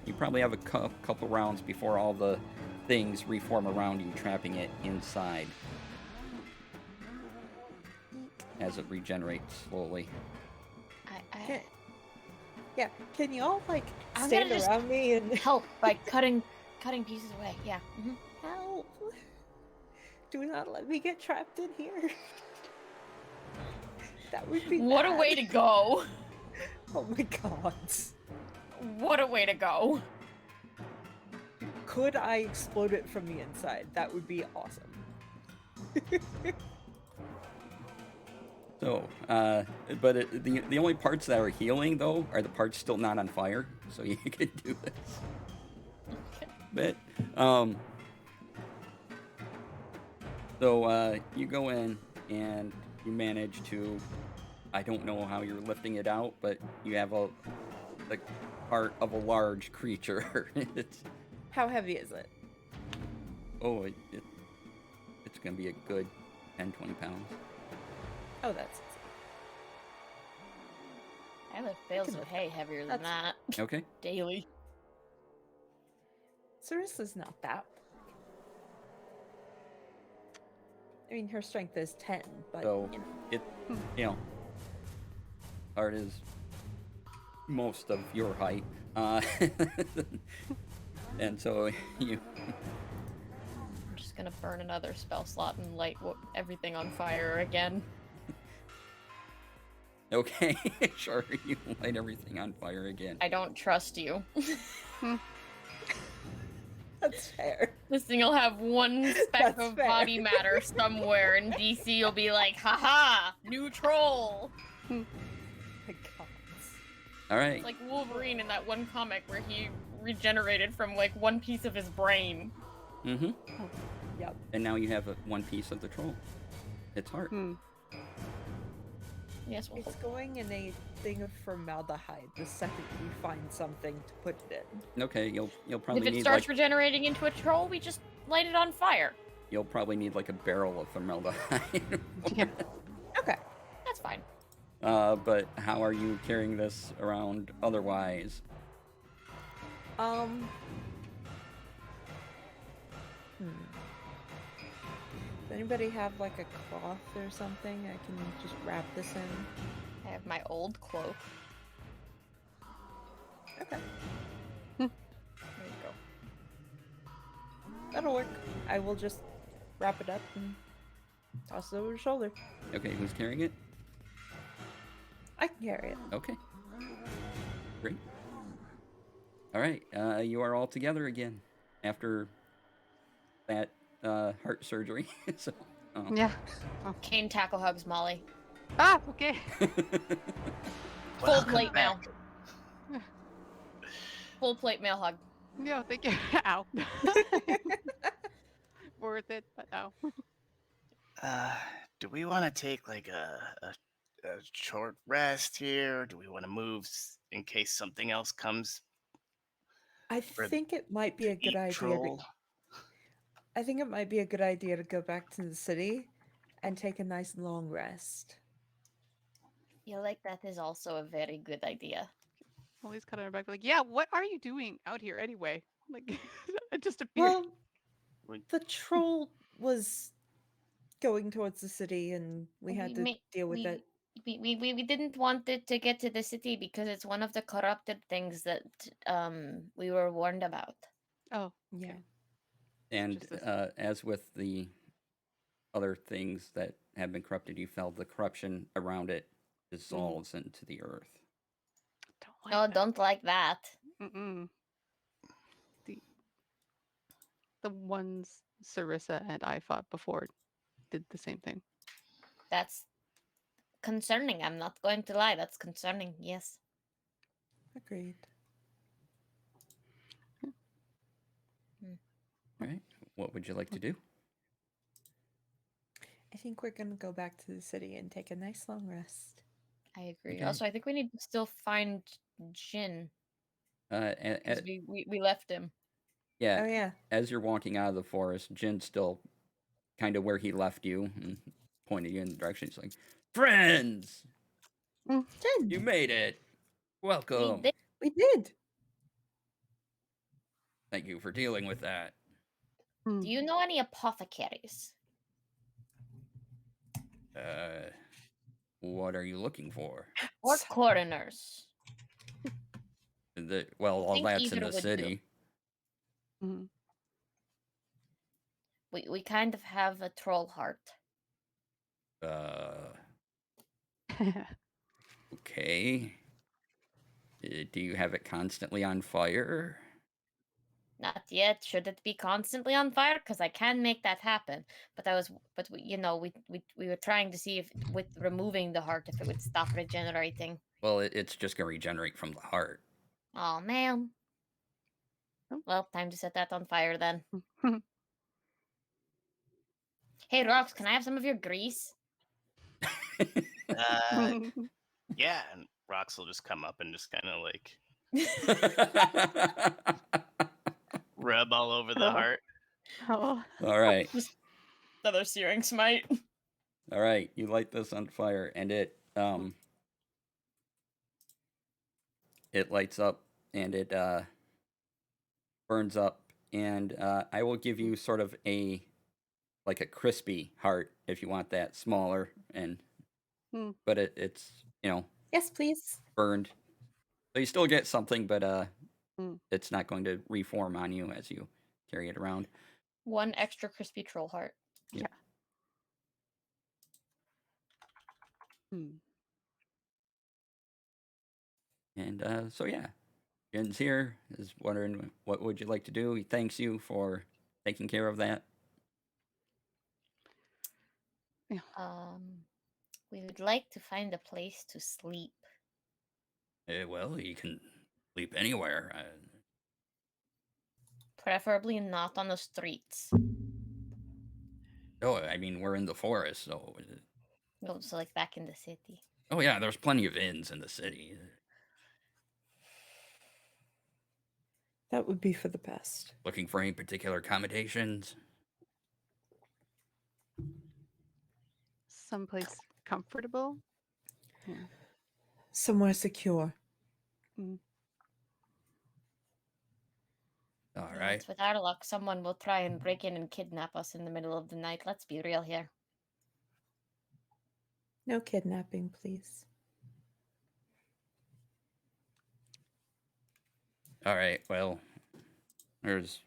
you probably have a couple rounds before all the things reform around you, trapping it inside as it regenerates slowly. Okay. Yeah, can you all, like, I'm stand gonna just around me and help by cutting pieces away. Yeah. help? Do not let me get trapped in here. That would be What a bad. way to go. Oh my god. What a way to go. Could I explode it from the inside? That would be awesome. So, the only parts that are healing, though, are the parts still not on fire, so you can do this. But, so, you go in, and you manage to, I don't know how you're lifting it out, but you have the part of a large creature. How heavy is it? It's gonna be a good 10, 20 pounds. Oh, that's I lift bales can of lift hay heavier than that Okay. daily. Sarissa's not that. I mean, her strength is 10, but So you know. it, you know, art is most of your height, and so you. I'm just gonna burn another spell slot and light everything on fire again. Okay, sure, you light everything on fire again. I don't trust you. That's fair. This thing will have one speck That's of fair. body matter somewhere, and DC will be like, haha, new troll! My god. All right. It's like Wolverine in that one comic where he regenerated from, like, one piece of his brain. Mm-hmm. Yep. And now you have one piece of the troll. Its heart. Yes, we'll It's going in a thing of formaldehyde the second we find something to put it in. Okay, you'll If probably it need starts like regenerating into a troll, we just light it on fire. you'll probably need like a barrel of formaldehyde. Yeah. Okay. That's fine. But how are you carrying this around otherwise? Does anybody have like a cloth or something I can just wrap this in? I have my old cloak. Okay. There you go. That'll work. I will just wrap it up and toss it over the shoulder. Okay, who's carrying it? I can carry it. Okay. Great. All right, you are all together again after that heart surgery. So, Yeah. Kane tackle hugs Molly. Ah, okay. Full Welcome plate mail. back. Full plate mail hug. Yeah, thank you. Ow. Worth it, but ow. Do we want to take like a short rest here? Do we want to move in case something else comes? I For think it might be a good Eat idea. troll? I think it might be a good idea to go back to the city and take a nice long rest. Yeah, like that is also a very good idea. Molly's kind of back like, yeah, what are you doing out here anyway? Like, it just appeared. Well, We- the troll was going towards the city and we had to deal with it. We didn't want it to get to the city because it's one of the corrupted things that we were warned about. Oh, Yeah. okay. and Just this- as with the other things that have been corrupted, you felt the corruption around it dissolves into the earth. Don't like No, that. don't like that. Mm-mm. The ones Sarissa and I fought before did the same thing. That's concerning. I'm not going to lie. That's concerning. Yes. Agreed. All right. What would you like to do? I think we're gonna go back to the city and take a nice long rest. I agree. Okay. Also, I think we need to still find Jin because And, we left him. yeah, Oh yeah. as you're walking out of the forest, Jin's still kind of where he left you and pointed you in the direction. He's like, "Friends, Jen, you made it. Welcome. did. we did. Thank you for dealing with that." Mm. Do you know any apothecaries? What are you looking for? Or coroners? Well, all think that's in either the would do. city. Mhm. We kind of have a troll heart. Okay. Do you have it constantly on fire? Not yet. Should it be constantly on fire? Because I can make that happen. But we were trying to see if with removing the heart if it would stop regenerating. Well, it's just gonna regenerate from the heart. Oh man. Oh. Well, time to set that on fire then. Hey Rox, can I have some of your grease? Yeah, and Rox will just come up and just kind of like rub all over the Oh. heart. Oh. All right. Another searing smite. All right. You light this on fire, and it lights up, and it burns up, and I will give you sort of a crispy heart if you want that smaller, and Hmm. but it's Yes, please. burned, so you still get something, but Hmm. it's not going to reform on you as you carry it around. One extra crispy troll heart. Hmm. And so yeah, Jen's here, is wondering what would you like to do. He thanks you for taking care of that. We would like to find a place to sleep. Well, you can sleep anywhere. Preferably not on the streets. Oh, I mean, we're in the forest, so. No, so like back in the city. Oh yeah, there's plenty of inns in the city. That would be for the best. Looking for any particular accommodations? Someplace comfortable. Yeah. Somewhere secure. All Yeah, right. it's with our luck, someone will try and break in and kidnap us in the middle of the night. Let's be real here. No kidnapping, please. All right. Well, there's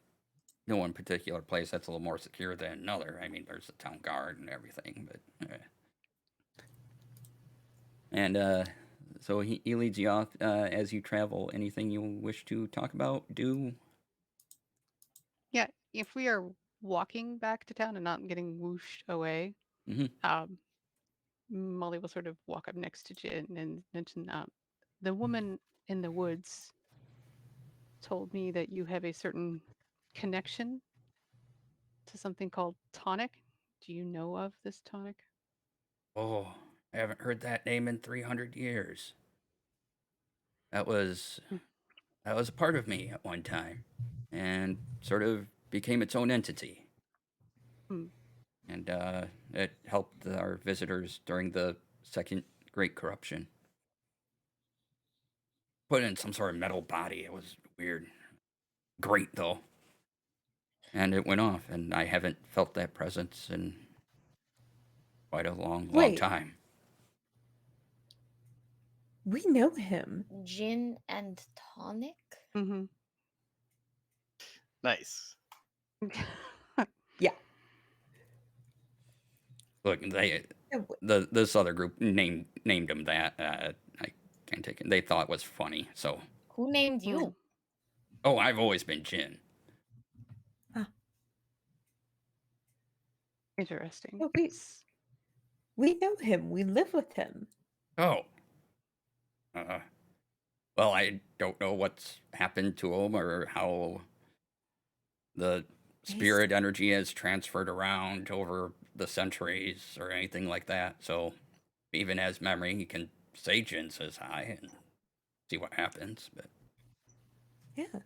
no one particular place that's a little more secure than another. I mean, there's the town guard and everything, but. And so he leads you off as you travel. Anything you wish to talk about, do? Yeah. If we are walking back to town and not getting whooshed away, Mm-hmm. Molly will sort of walk up next to Jin and mention, the woman in the woods told me that you have a certain connection to something called tonic. Do you know of this tonic? Oh, I haven't heard that name in 300 years. That was a part of me at one time, and sort of became its own entity. Hmm. And it helped our visitors during the second Great Corruption. Put in some sort of metal body. It was weird. Great though. And it went off, and I haven't felt that presence in quite a long Wait. time. We know him. Gin and tonic? Mm-hmm. Nice. Yeah. Look, this other group named him that. I can't take it. They thought it was funny, so. Who named you? Oh, I've always been Jin. Interesting. No, we know him. We live with him. Oh. Well, I don't know what's happened to him or how the spirit energy has transferred around over the centuries or anything like that. So even as memory, he can say Jin says hi and see what happens. But Yeah.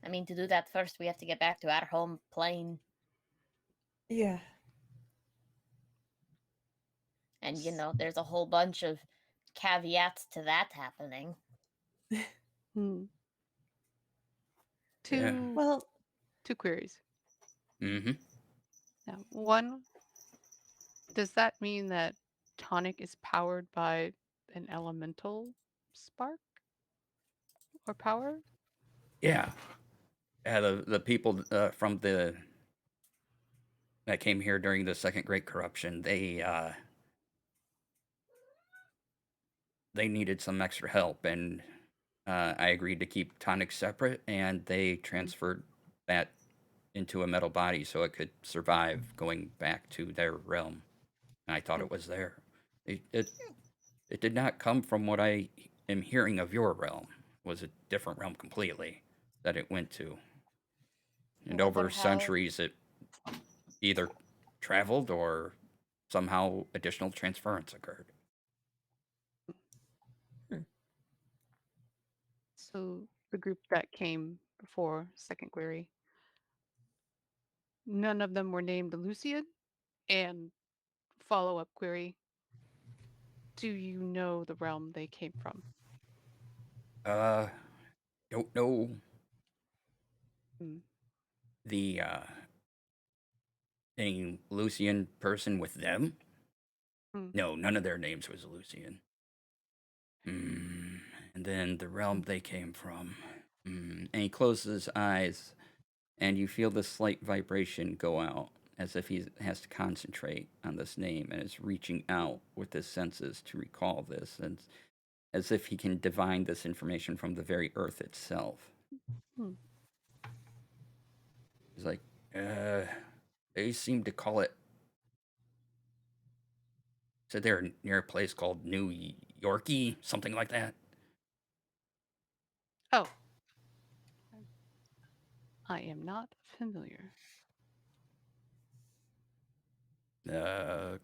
I mean, to do that first, we have to get back to our home plane. Yeah. And, you know, there's a whole bunch of caveats to that happening. Hmm. Yeah. Well, Two queries. Mm-hmm. Now, one, does that mean that tonic is powered by an elemental spark or power? Yeah. Yeah, the people from the that came here during the Second Great Corruption, they needed some extra help, and I agreed to keep tonic separate, and they transferred that into a metal body so it could survive going back to their realm. And I thought it was there. It did not come from what I am hearing of your realm. It was a different realm completely that it went to. And over Wonder how- centuries, it either traveled or somehow additional transference occurred. So the group that came before second query, none of them were named Lucian? And follow-up query, do you know the realm they came from? Don't know Hmm. the any Lucian person with them. Hmm. No, none of their names was Lucian. And then the realm they came from. And he closes his eyes, and you feel this slight vibration go out, as if he has to concentrate on this name and is reaching out with his senses to recall this, and as if he can divine this information from the very earth itself. Hmm. He's like, they seem to call it. So they're near a place called New Yorkie, something like that. Oh. I am not familiar.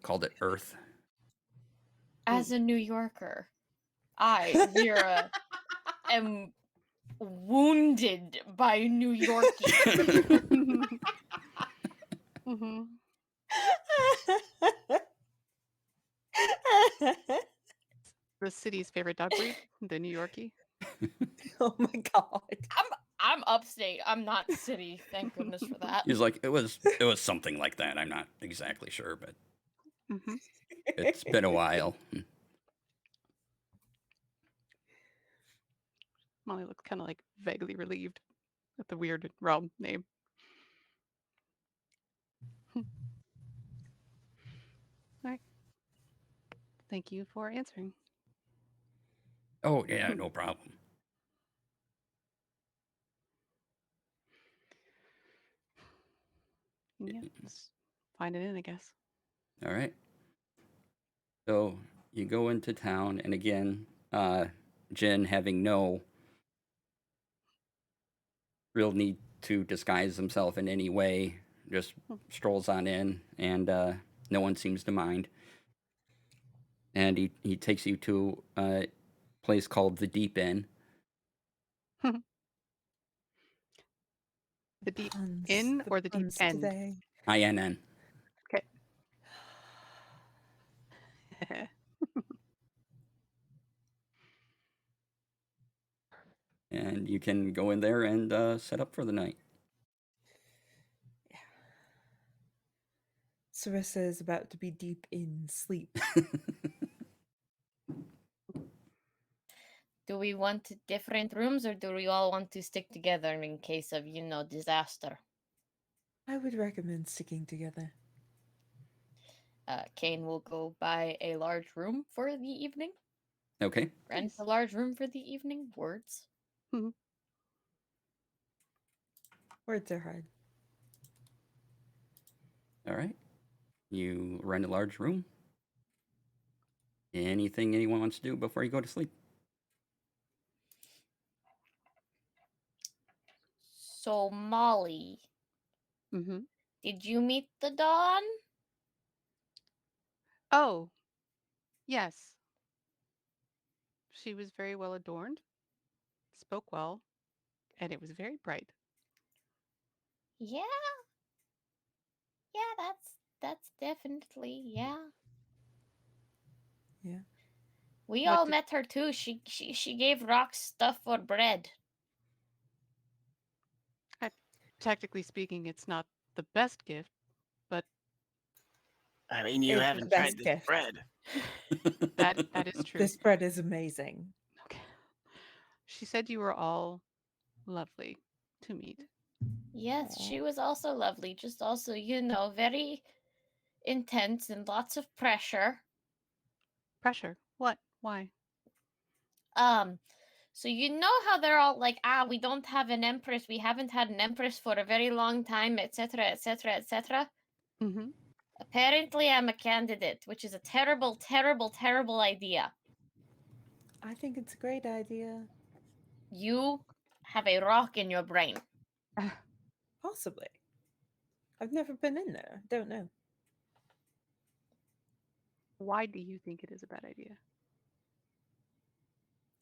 Called it Earth. As a New Yorker, I, Vera, am wounded by New Yorkie. Mm-hmm. The city's favorite dog breed, the New Yorkie. Oh my god. I'm upstate. I'm not city. Thank goodness for that. He's like, it was something like that. I'm not exactly sure, but Mm-hmm. it's been a while. Molly looked kind of like vaguely relieved at the weird realm name. All right. Thank you for answering. Oh yeah, no problem. Yeah, let's find it in, I guess. All right. So you go into town, and again, Jin, having no real need to disguise himself in any way, just strolls on in, and no one seems to mind. And he takes you to a place called the Deep Inn. The deep Puns, in or the deep puns end? today. INN. Okay. And you can go in there and set up for the night. Yeah. Sarissa is about to be deep in sleep. Do we want different rooms or do we all want to stick together in case of, disaster? I would recommend sticking together. Kane will go buy a large room for the evening. Okay. Rent Nice. a large room for the evening. Words. Words are hard. All right. You rent a large room. Anything anyone wants to do before you go to sleep? So, Molly, Mm-hmm. did you meet the Dawn? Oh, yes. She was very well adorned, spoke well, and it was very bright. Yeah. Yeah, that's definitely, yeah. Yeah. We What all did, met her too. She gave Rox stuff for bread. technically speaking, it's not the best gift, but I mean, you It's the haven't best tried this gift. bread. that is true. This bread is amazing. Okay. She said you were all lovely to meet. Yes, Aw. she was also lovely, just also, very intense and lots of pressure. Pressure. What? Why? Um, so you know how they're all like, we don't have an empress, we haven't had an empress for a very long time, etc., etc., etc. Mm-hmm. Apparently, I'm a candidate, which is a terrible, terrible, terrible idea. I think it's a great idea. You have a rock in your brain. Possibly. I've never been in there. Don't know. Why do you think it is a bad idea?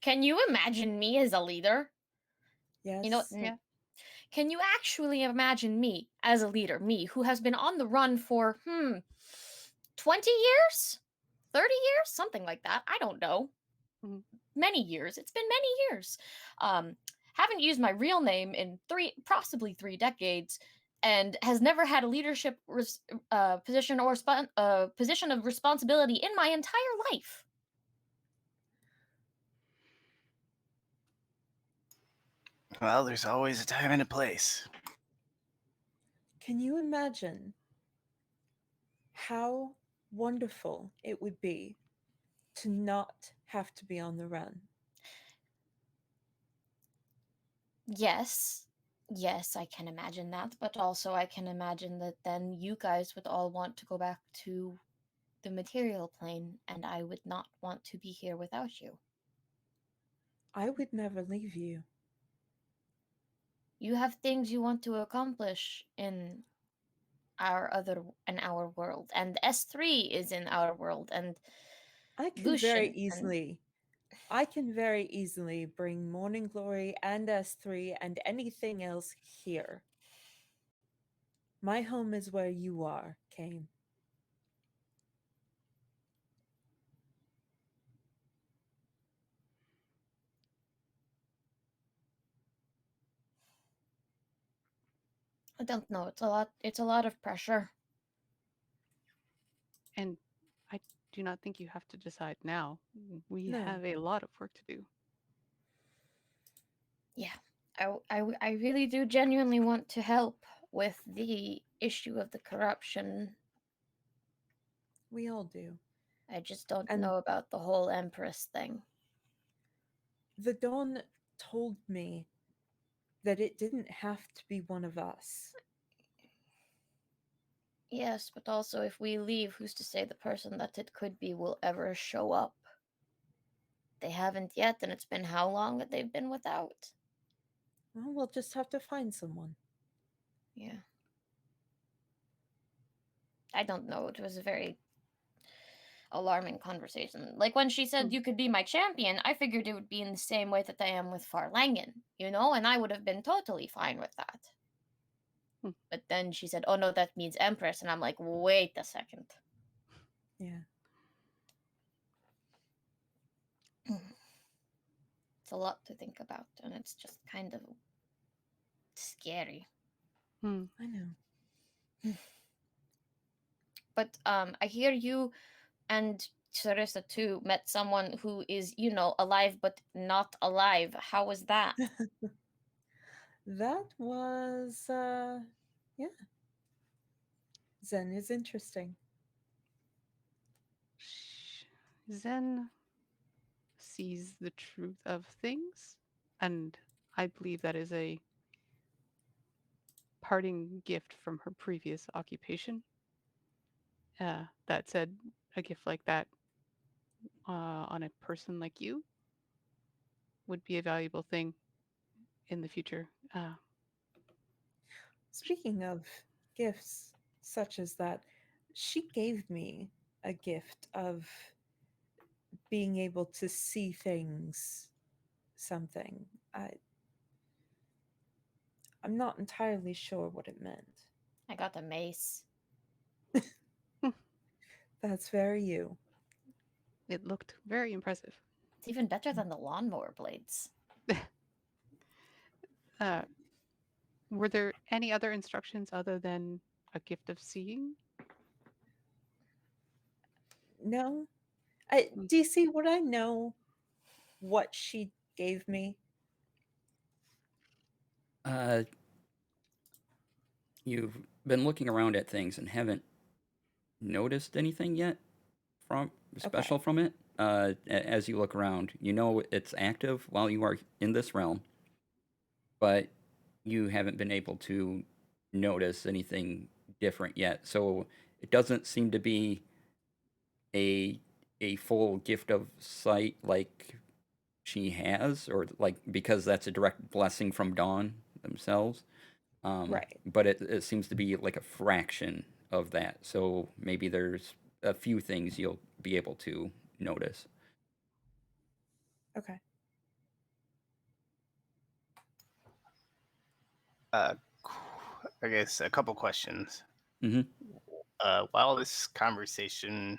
Can you imagine me as a leader? Yes. Yeah. Can you actually imagine me as a leader? Me, who has been on the run for, 20 years? 30 years? Something like that. I don't know. Mhm. Many years. It's been many years. Haven't used my real name in possibly 3 decades, and has never had a leadership position or position of responsibility in my entire life. Well, there's always a time and a place. Can you imagine how wonderful it would be to not have to be on the run? Yes. Yes, I can imagine that, but also I can imagine that then you guys would all want to go back to the material plane, and I would not want to be here without you. I would never leave you. You have things you want to accomplish in our world, and S3 is in our world, and I can Lucian very and easily bring Morning Glory and S3 and anything else here. My home is where you are, Kane. I don't know. It's a lot of pressure. And I do not think you have to decide now. We No. have a lot of work to do. Yeah, I really do genuinely want to help with the issue of the corruption. We all do. I just don't And know about the whole Empress thing. the Dawn told me that it didn't have to be one of us. Yes, but also if we leave, who's to say the person that it could be will ever show up? They haven't yet, and it's been how long that they've been without? Well, we'll just have to find someone. Yeah. I don't know. It was a very alarming conversation. Like when she said you could be my champion, I figured it would be in the same way that I am with Farlangen, and I would have been totally fine with that. But then she said, "Oh no, that means Empress," and I'm like, "Wait a second." Yeah. It's a lot to think about, and it's just kind of scary. Hmm. I know. But I hear you and Sarissa too met someone who is, alive but not alive. How was that? That was yeah. Zen is interesting. Zen sees the truth of things, and I believe that is a parting gift from her previous occupation. that said a gift like that on a person like you would be a valuable thing in the future. Speaking of gifts such as that, she gave me a gift of being able to see things, something. I'm not entirely sure what it meant. I got the mace. That's very you. It looked very impressive. It's even better than the lawnmower blades. Were there any other instructions other than a gift of seeing? No? Hmm. DC, would I know what she gave me? You've been looking around at things and haven't noticed anything yet from special from it. As you look around, you know it's active while you are in this realm, but you haven't been able to notice anything different yet. So it doesn't seem to be a full gift of sight like she has, or like because that's a direct blessing from Dawn themselves. Right. But it seems to be like a fraction of that. So maybe there's a few things you'll be able to notice. Okay. I guess a couple questions. Mhm. While this conversation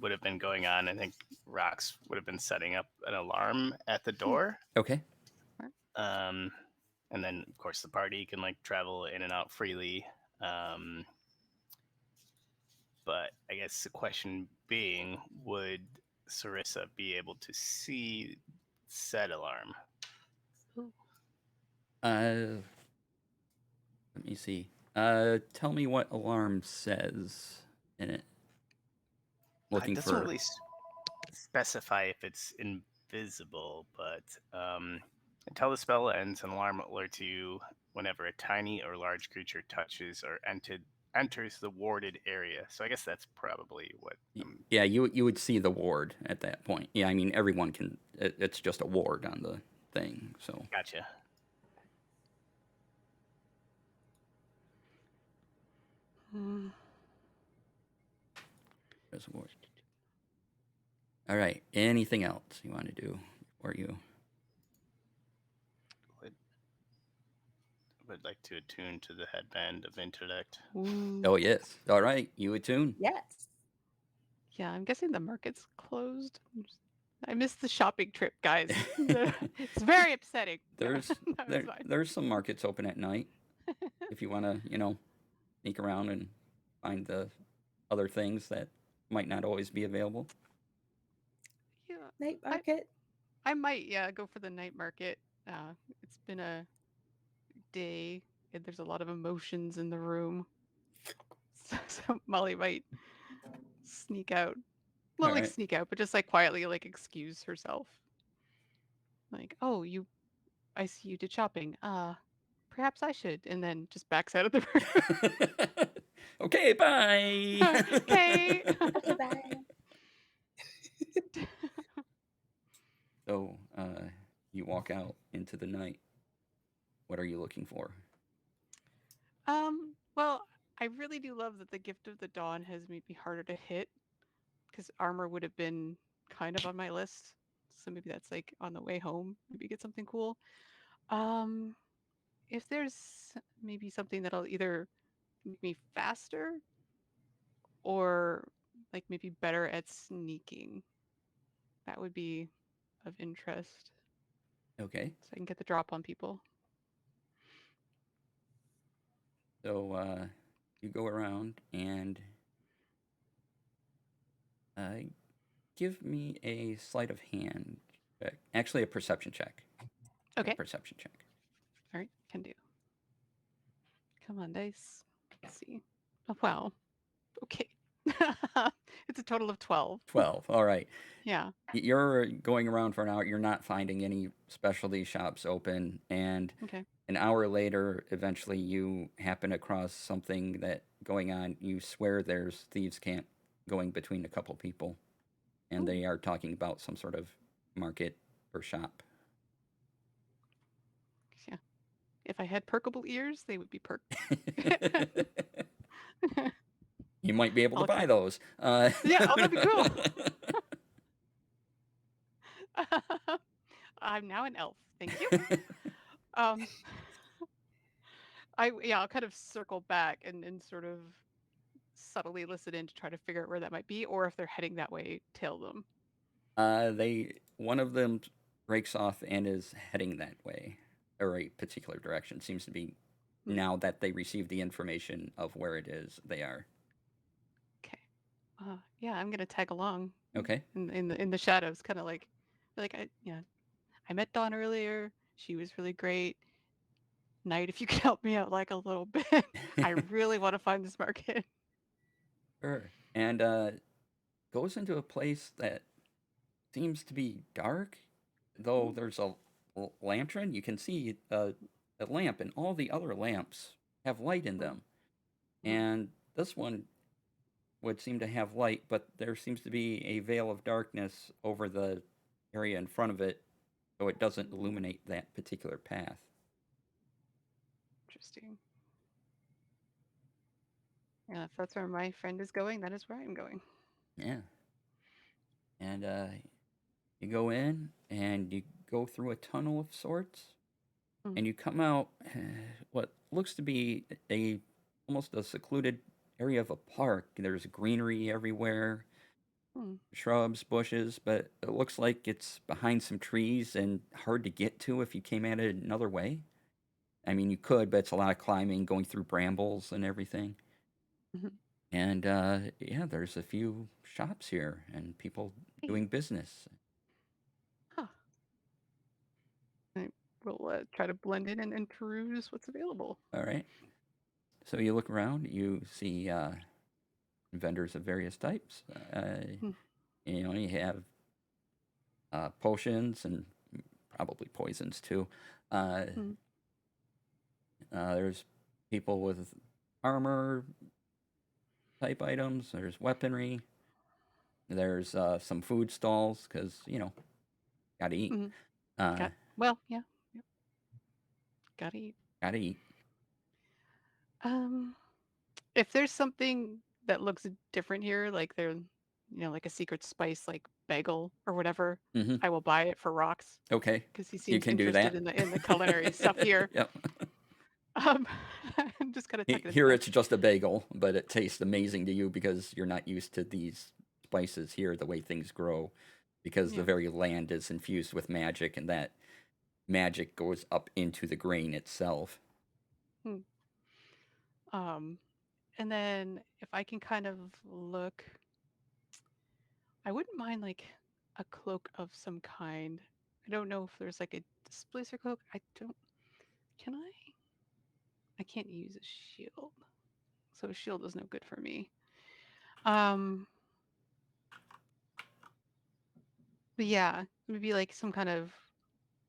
would have been going on, I think Rox would have been setting up an alarm at the door. Okay. And then, of course, the party can like travel in and out freely. But I guess the question being, would Sarissa be able to see said alarm? Ooh. Let me see. Tell me what alarm says in it. It Looking doesn't for. really specify if it's invisible, but until the spell ends, an alarm will alert you whenever a tiny or large creature touches or enters the warded area. So I guess that's probably what. Yeah, you would see the ward at that point. Yeah, I mean everyone can. It's just a ward on the thing. So Gotcha. Hmm. there's a ward. All right. Anything else you want to do, or you? Would like to attune to the headband of intellect. Ooh. Oh yes. All right. You attune. Yes. Yeah, I'm guessing the market's closed. I missed the shopping trip, guys. It's very upsetting. There's No, it's fine. there's some markets open at night if you want to sneak around and find the other things that might not always be available. Yeah, Night market. I might, go for the night market. It's been a day, and there's a lot of emotions in the room. So Molly might sneak out. Not All like right. sneak out, but just like quietly like excuse herself. Like, oh, I see you did shopping. Perhaps I should, and then just backs out of the room. Okay, bye. Okay. Okay, bye. So, you walk out into the night. What are you looking for? Well, I really do love that the Gift of the Dawn has made me harder to hit, because armor would have been kind of on my list. So maybe that's like on the way home. Maybe get something cool. If there's maybe something that'll either make me faster or like maybe better at sneaking, that would be of interest. Okay. So I can get the drop on people. So, you go around and give me a sleight of hand check. Actually, a perception check. Okay. A perception check. All right, can do. Come on, dice. Let's see. Oh, wow. Okay. It's a total of 12. 12. All right. Yeah. You're going around for an hour. You're not finding any specialty shops open. And Okay. an hour later, eventually you happen across something that going on. You swear there's thieves' camp going between a couple people. And Ooh. they are talking about some sort of market or shop. Yeah. If I had perkable ears, they would be perked. You might be able to I'll buy cut- those. Yeah, oh, that'd be cool. I'm now an elf. Thank you. Um, I'll kind of circle back and sort of subtly listen in to try to figure out where that might be, or if they're heading that way, tail them. One of them breaks off and is heading that way, or a particular direction. Seems to be Hmm. now that they receive the information of where it is, they are. Okay. Yeah, I'm gonna tag along Okay. in the shadows, kind of like I met Dawn earlier. She was really great. Knight, if you could help me out like a little bit, I really want to find this market. Sure. And goes into a place that seems to be dark, though there's a lantern. You can see a lamp, and all the other lamps have light in them. And this one would seem to have light, but there seems to be a veil of darkness over the area in front of it, so it doesn't illuminate that particular path. Interesting. Yeah, if that's where my friend is going, that is where I'm going. Yeah. And you go in and you go through a tunnel of sorts, and you come out what looks to be a almost a secluded area of a park. There's greenery everywhere, shrubs, bushes, but it looks like it's behind some trees and hard to get to if you came at it another way. I mean, you could, but it's a lot of climbing, going through brambles and everything. Mhm. And yeah, there's a few shops here and people doing business. Huh. I will try to blend in and peruse what's available. All right. So you look around, you see vendors of various types. You have potions and probably poisons too. There's people with armor type items. There's weaponry. There's some food stalls because gotta eat. Yeah. Gotta eat. Gotta eat. If there's something that looks different here, like they're, like a secret spice, like bagel or whatever, I will buy it for rocks. Okay. Because he You seems can do interested that. in the culinary stuff here. Yep. I'm just kind of tucking Here it it's just a bagel, but it tastes amazing to you because you're not used to these spices here, the way things grow, because the very land is infused with magic, and that magic goes up into the grain itself. And then if I can kind of look, I wouldn't mind like a cloak of some kind. I don't know if there's like a displacer cloak. Can I? I can't use a shield. So a shield is no good for me. But yeah, maybe like some kind of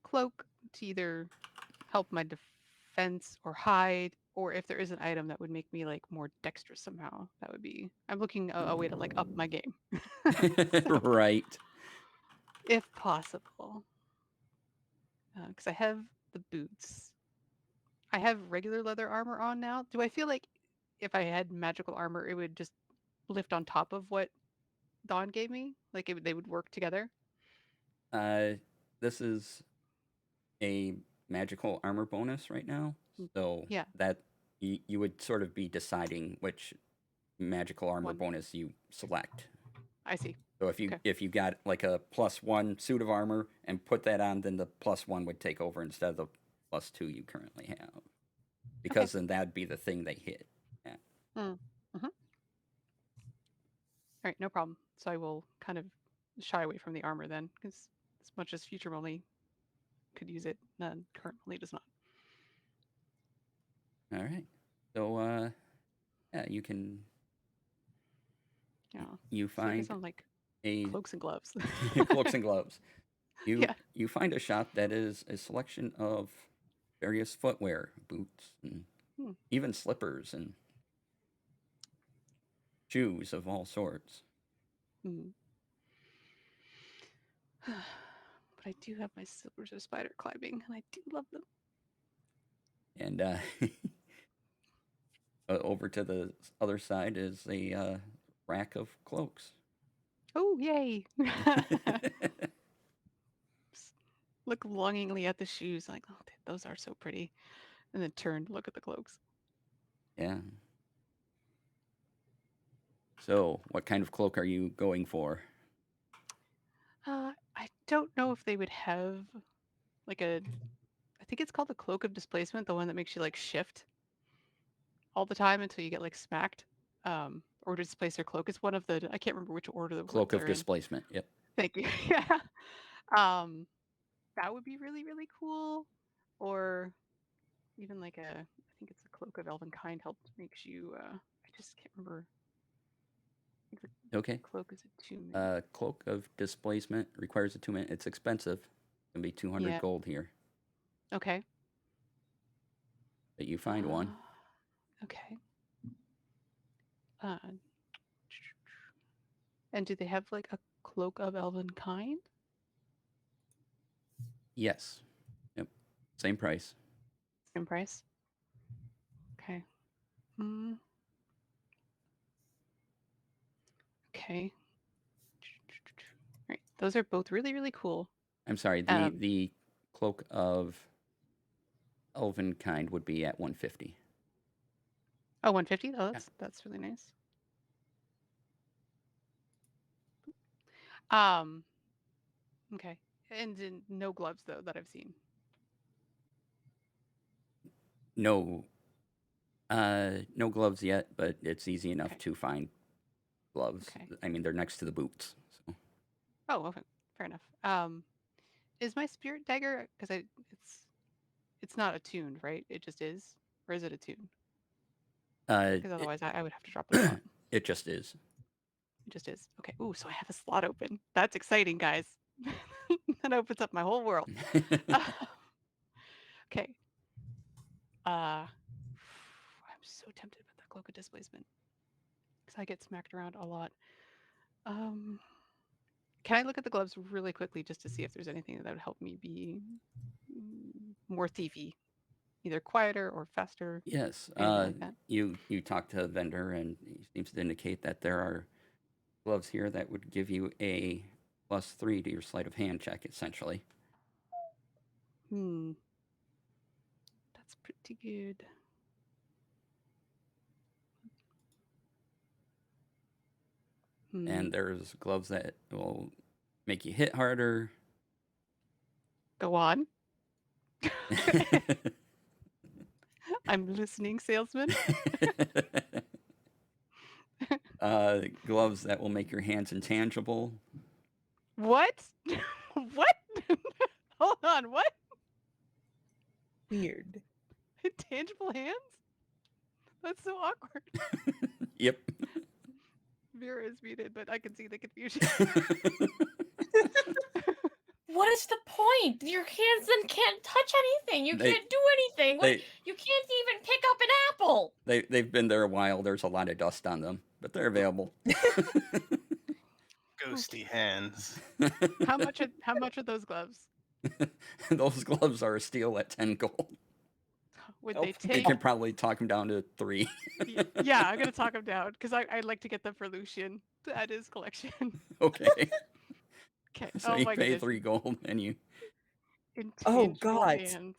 cloak to either help my defense or hide, or if there is an item that would make me like more dexterous somehow, that would be. I'm looking a way to like up my game. So, Right. if possible, because I have the boots. I have regular leather armor on now. Do I feel like if I had magical armor, it would just lift on top of what Dawn gave me? Like they would work together? This is a magical armor bonus right now, so Yeah. that you would sort of be deciding which magical armor One. bonus you select. I see. So if you got like a +1 suit of armor and put that on, then the +1 would take over instead of the +2 you currently have, because then that'd be the thing they hit. Yeah. All right, no problem. So I will kind of shy away from the armor then, because as much as Future Only could use it, none currently does not. All right. So yeah, you can Yeah. You So I guess find I'm like a cloaks and gloves. cloaks and gloves. You Yeah. you find a shop that is a selection of various footwear, boots, and Hmm. even slippers and shoes of all sorts. Hmm. But I do have my silver spider climbing, and I do love them. And over to the other side is a rack of cloaks. Oh, yay! Look longingly at the shoes, like, oh, those are so pretty. And then turn to look at the cloaks. Yeah. So, what kind of cloak are you going for? I don't know if they would have like I think it's called the Cloak of Displacement, the one that makes you like shift all the time until you get like smacked. Or to displace your cloak. It's one of the, I can't remember which order the Cloak ones of are in. Displacement. Yep. Thank you. Yeah. That would be really, really cool. Or even like I think it's a Cloak of Elven Kind makes you, I just can't remember. I think the Okay. cloak is attunement. Cloak of Displacement requires attunement. It's expensive. It's gonna be 200 Yeah. gold here. Okay. But you find one. Okay. And do they have like a Cloak of Elven Kind? Yes. Yep. Same price. Same price? Okay. Okay. Right. Those are both really, really cool. I'm sorry. The Cloak of Elven Kind would be at 150. Oh, 150? Oh, that's really nice. Okay. And no gloves though that I've seen. No gloves yet, but it's easy enough Okay. to find gloves. Okay. I mean, they're next to the boots. So. Oh, okay. Fair enough. Is my spirit dagger, because it's not attuned, right? It just is, or is it attuned? Because otherwise, I would have to drop the slot. It just is. It just is. Okay. Ooh, so I have a slot open. That's exciting, guys. That opens up my whole world. Okay. I'm so tempted with that Cloak of Displacement because I get smacked around a lot. Can I look at the gloves really quickly just to see if there's anything that would help me be more thiefy, either quieter or faster? Yes. Anything like that? You talk to a vendor, and he seems to indicate that there are gloves here that would give you a +3 to your sleight of hand check, essentially. That's pretty good. And there's gloves that will make you hit harder. Go on. I'm listening, salesman. Gloves that will make your hands intangible. What? What? Hold on, what? Weird. Intangible hands? That's so awkward. Yep. Vera is muted, but I can see the confusion. What is the point? Your hands then can't touch anything. You can't do anything. You can't even pick up an apple. They've been there a while. There's a lot of dust on them, but they're available. Ghosty hands. How much are those gloves? Those gloves are a steal at 10 gold. Would they You take? can probably talk them down to 3. Yeah, I'm gonna talk them down because I'd like to get them for Lucian to add his collection. Okay. Okay. So oh you my pay goodness. 3 gold and you. Oh, Intangible God. hands.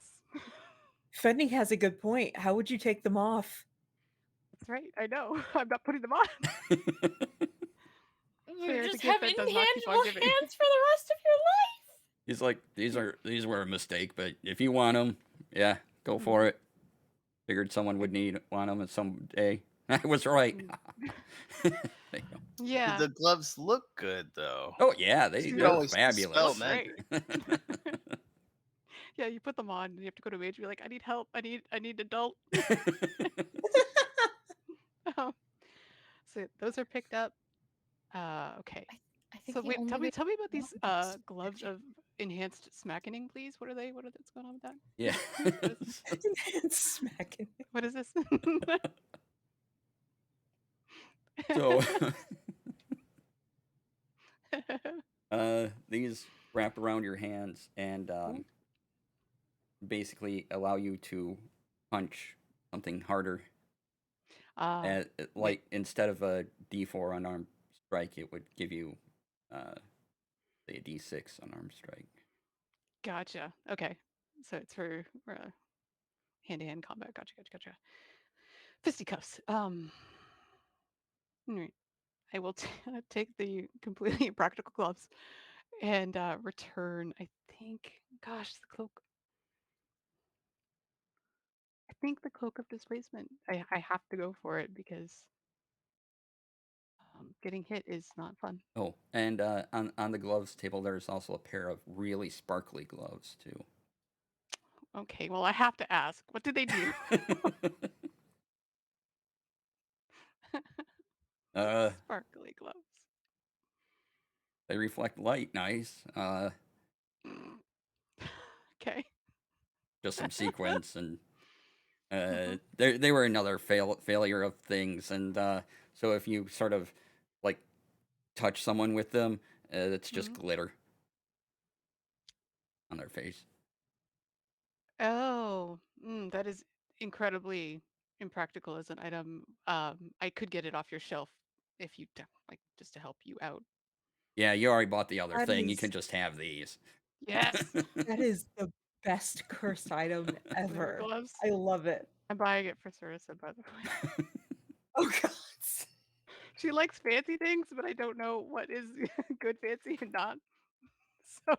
Fenny has a good point. How would you take them off? That's right. I know. I'm not putting them on. You Fair, the just gift have that does not keep on intangible giving. hands for the rest of your life. He's like, these were a mistake, but if you want them, yeah, go for it. Figured someone would want them someday. I was right. Yeah. The gloves look good though. Oh yeah, You they're always fabulous. spell magic. Yeah, you put them on and you have to go to a mage and be like, I need help. I need adult. So those are picked up. Okay. I think So the wait, only tell me way about these know is gloves magic. of enhanced smackening, please. What are they? What's going on with that? Yeah. Smacking. What is this? So these wrap around your hands and basically allow you to punch something harder. Wait, Like instead of a D4 unarmed strike, it would give you say a D6 unarmed strike. gotcha. Okay, so it's for hand-to-hand combat. Gotcha. Fisticuffs. All right. I will take the completely impractical gloves and return. I think, gosh, the cloak. I think the cloak of displacement. I have to go for it because getting hit is not fun. Oh, and on the gloves table, there's also a pair of really sparkly gloves too. Okay, well I have to ask. What do they do? Sparkly gloves. They reflect light. Nice. Okay. Just some sequence and they were another failure of things, and so if you sort of like touch someone with them, it's just glitter on their face. Oh, that is incredibly impractical as an item. I could get it off your shelf if you like, just to help you out. Yeah, you already bought the other That thing. You is can just have these. Yes. that is the best cursed item Glitter ever. gloves. I love it. I'm buying it for Sarissa, by the way. Oh god. She likes fancy things, but I don't know what is good fancy and not. So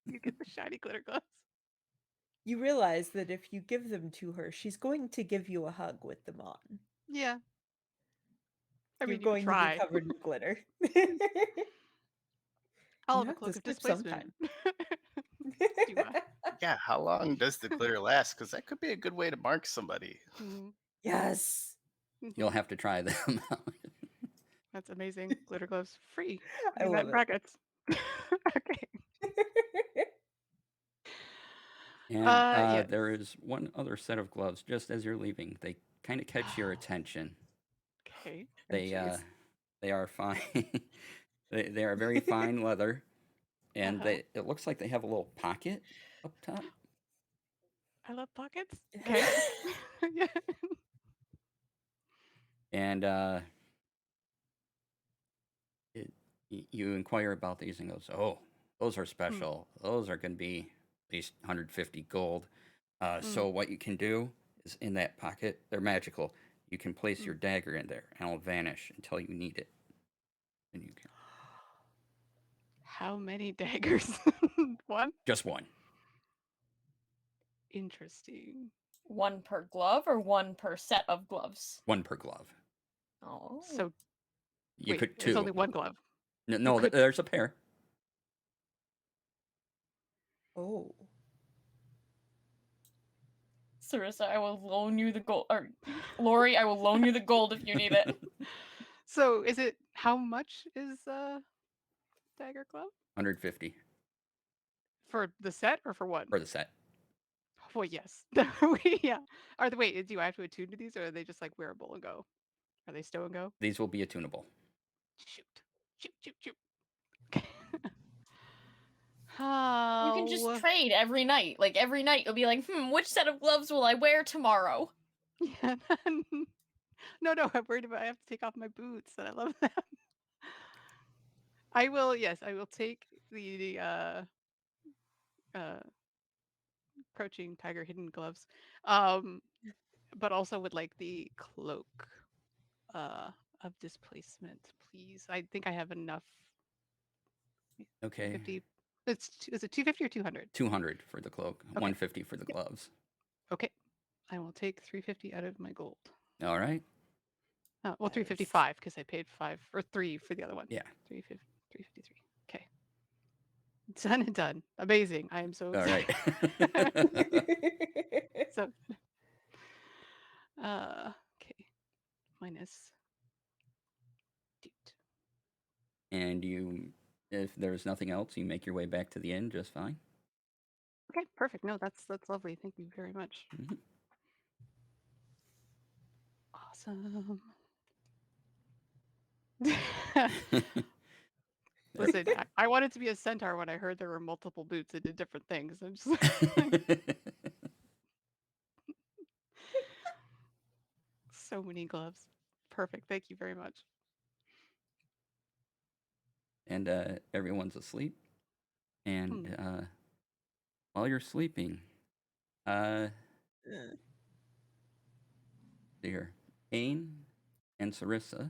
you get the shiny glitter gloves. You realize that if you give them to her, she's going to give you a hug with them on. Yeah. I You're mean, you could going to be try. covered in glitter. I'll You have a have to cloak of switch displacement. sometime. Do Yeah, how long does the glitter last? Because that could be a good way to mark somebody. Yes. You'll have to try them out. That's amazing. Glitter gloves free. I Putting that love in it. brackets. Okay. And Yes. there is one other set of gloves just as you're leaving. They kind of catch your attention. Okay. Oh, They jeez. they are fine. They are very fine leather, and Uh-huh. it looks like they have a little pocket up top. I love pockets. Okay. Yeah. And you inquire about these and goes, oh, those are special. Those are going to be at least 150 gold. So what you can do is in that pocket, they're magical. You can place your dagger in there, and it'll vanish until you need it. And you can How many daggers? One? just one. Interesting. One per glove or one per set of gloves? One per glove. Oh. So You wait, could there's two. only one glove. No, could- there's a pair. Oh. Sarissa, I will loan you the gold. Or Lori, I will loan you the gold if you need it. So is it, how much is dagger glove? 150 For the set or for what? for the set. Well, yes. Yeah. Wait, do I have to attune to these, or are they just like wearable and go? Are they stow and go? These will be attunable. Shoot. Okay. You can just How? trade every night. Like every night you'll be like, which set of gloves will I wear tomorrow? Yeah. No, I'm worried about, I have to take off my boots, and I love them. I will take the crouching tiger hidden gloves, but also would like the cloak of displacement, please. I think I have enough. Okay. 50. Is it 250 or 200? 200 for the cloak. Okay. 150 for the gloves. Okay. I will take 350 out of my gold. All right. Well, Nice. 355 because I paid 5 or 3 for the other one. Yeah. 353. Okay. Done and done. Amazing. I am so All right. excited. So, okay. Minus. Dude. and if there's nothing else, you make your way back to the inn just fine. Okay, perfect. No, that's lovely. Thank you very much. Mhm. Awesome. Listen, I wanted to be a centaur when I heard there were multiple boots that did different things. I'm just so many gloves. Perfect. Thank you very much. And everyone's asleep. And while you're sleeping, here, Ain and Sarissa,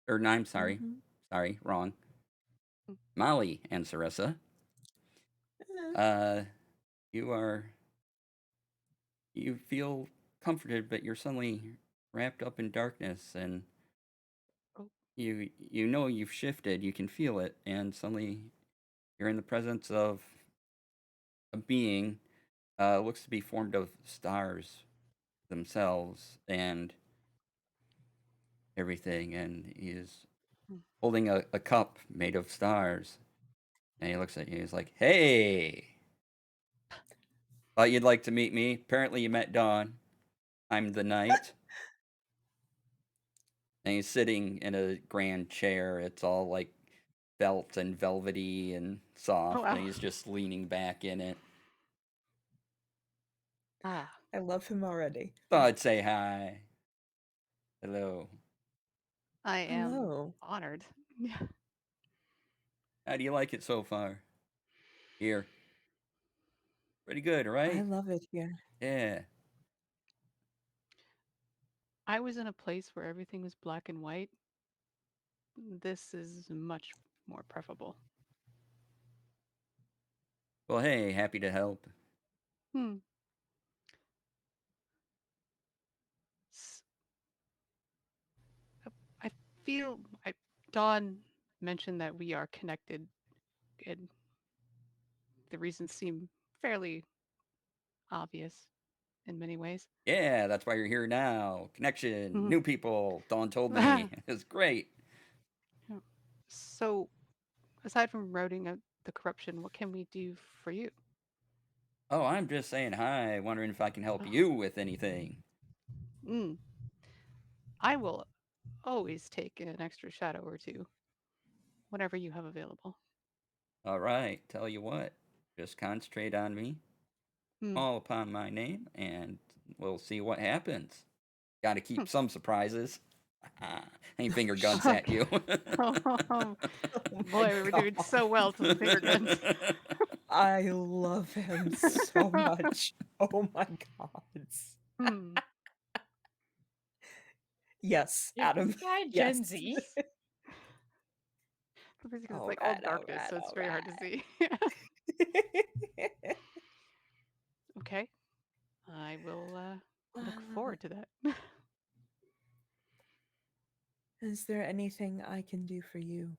or no, I'm sorry, Mhm. sorry, wrong. Mm. Molly and Sarissa, you feel comforted, but you're suddenly wrapped up in darkness, and Oh. you know you've shifted, you can feel it, and suddenly you're in the presence of a being, looks to be formed of stars themselves and everything, and he is Mm. holding a cup made of stars, and he looks at you, he's like, hey, thought you'd like to meet me. Apparently you met Dawn. I'm the knight. And he's sitting in a grand chair. It's all like felt and velvety and soft, wow. and he's just leaning back in it. Ah, I love him already. Thought I'd say hi. Hello. I am Hello. honored. Yeah. How do you like it so far? Here. Pretty good, I right? love it here. Yeah. I was in a place where everything was black and white. This is much more preferable. Well, hey, happy to help. Hmm. S- I feel Dawn mentioned that we are connected, and the reasons seem fairly obvious in many ways. Yeah, that's why you're here now. Connection, Mhm. new people. Dawn told me. It's great. Yeah. So, aside from routing out the corruption, what can we do for you? Oh, I'm just saying hi, wondering if I can help Oh. you with anything. Mm. I will always take an extra shadow or two, whatever you have available. All right, tell you what, just concentrate on me, Hmm. call upon my name, and we'll see what happens. Got to Hmm. keep some surprises. Any finger Oh, guns shit. at you. Oh, Oh boy, my we're doing God. so well to the finger guns. I love him so much. Oh my God. Hmm. Yes, Is Adam. this guy Yes. Gen Z? Basically, it's All like all right, all darkness, right, so it's all very hard to see. right. Okay, I will look Uh, forward to that. Is there anything I can do for you?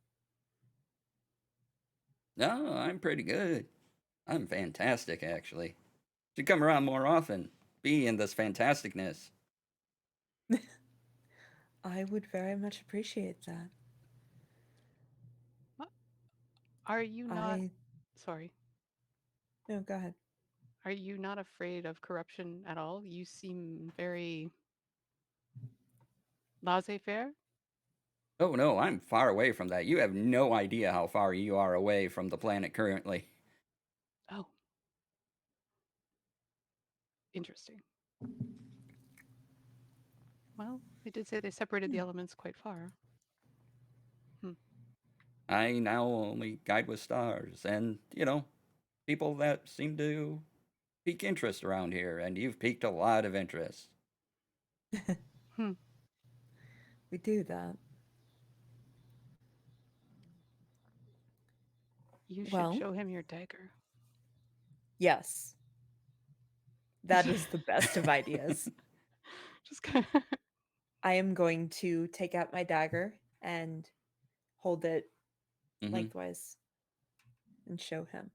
No, I'm pretty good. I'm fantastic, actually. Should come around more often. Be in this fantasticness. I would very much appreciate that. Are you not? I Sorry. no, go ahead. Are you not afraid of corruption at all? You seem very laissez-faire. Oh no, I'm far away from that. You have no idea how far you are away from the planet currently. Oh, interesting. Well, they did say they separated the Hmm. elements quite far. Hmm. I now only guide with stars, and, people that seem to pique interest around here, and you've piqued a lot of interest. Hmm. We do that. You should Well, show him your dagger. yes. That is the best of ideas. Just kind of. I am going to take out my dagger and hold it Hmm. lengthwise and show him.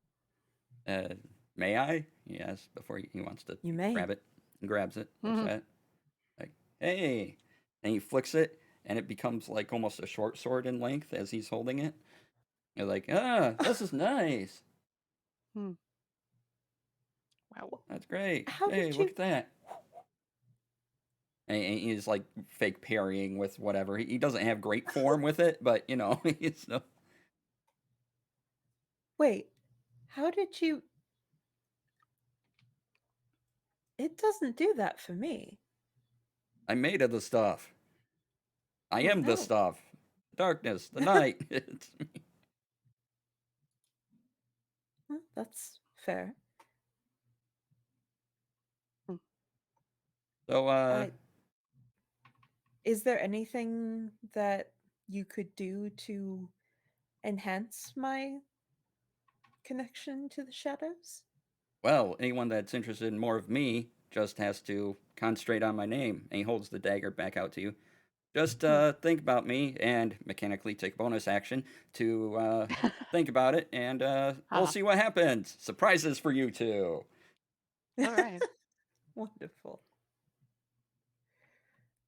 Uh, may I? Yes, before he wants to You may. grab it. He grabs it, looks Mhm. at it, like, hey. And he flicks it, and it becomes like almost a short sword in length as he's holding it. You're like, this is nice. Wow. That's great. How Hey, did look you? at that. And he's like fake parrying with whatever. He doesn't have great form with it, but you know, he's Wait, how did you? It doesn't do that for me. I'm made of the stuff. I am the Oh. stuff. Darkness, the night. It's me. Well, that's fair. So, Is there anything that you could do to enhance my connection to the shadows? well, anyone that's interested in more of me just has to concentrate on my name. And he holds the dagger back out to you. Just think about me and mechanically take a bonus action to think about it, and we'll see what happens. Surprises for you two. All right. Wonderful.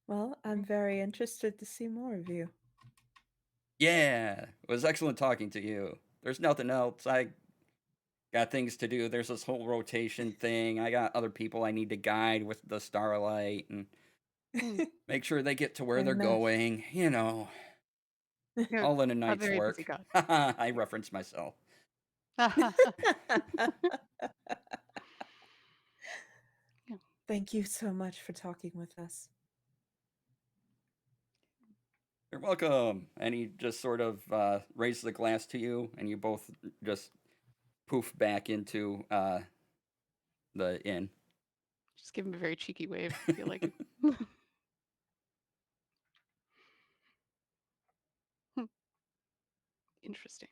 Well, I'm very interested to see more of you. Yeah, it was excellent talking to you. There's nothing else. I got things to do. There's this whole rotation thing. I got other people I need to guide with the starlight and make sure they get to where Fair they're enough. going. You know, You're all in a a night's very work. busy god. I reference myself. Thank you so much for talking with us. You're welcome. And he just sort of raises the glass to you, and you both just poof back into the inn. Just give him a very cheeky wave. I feel like it. Interesting.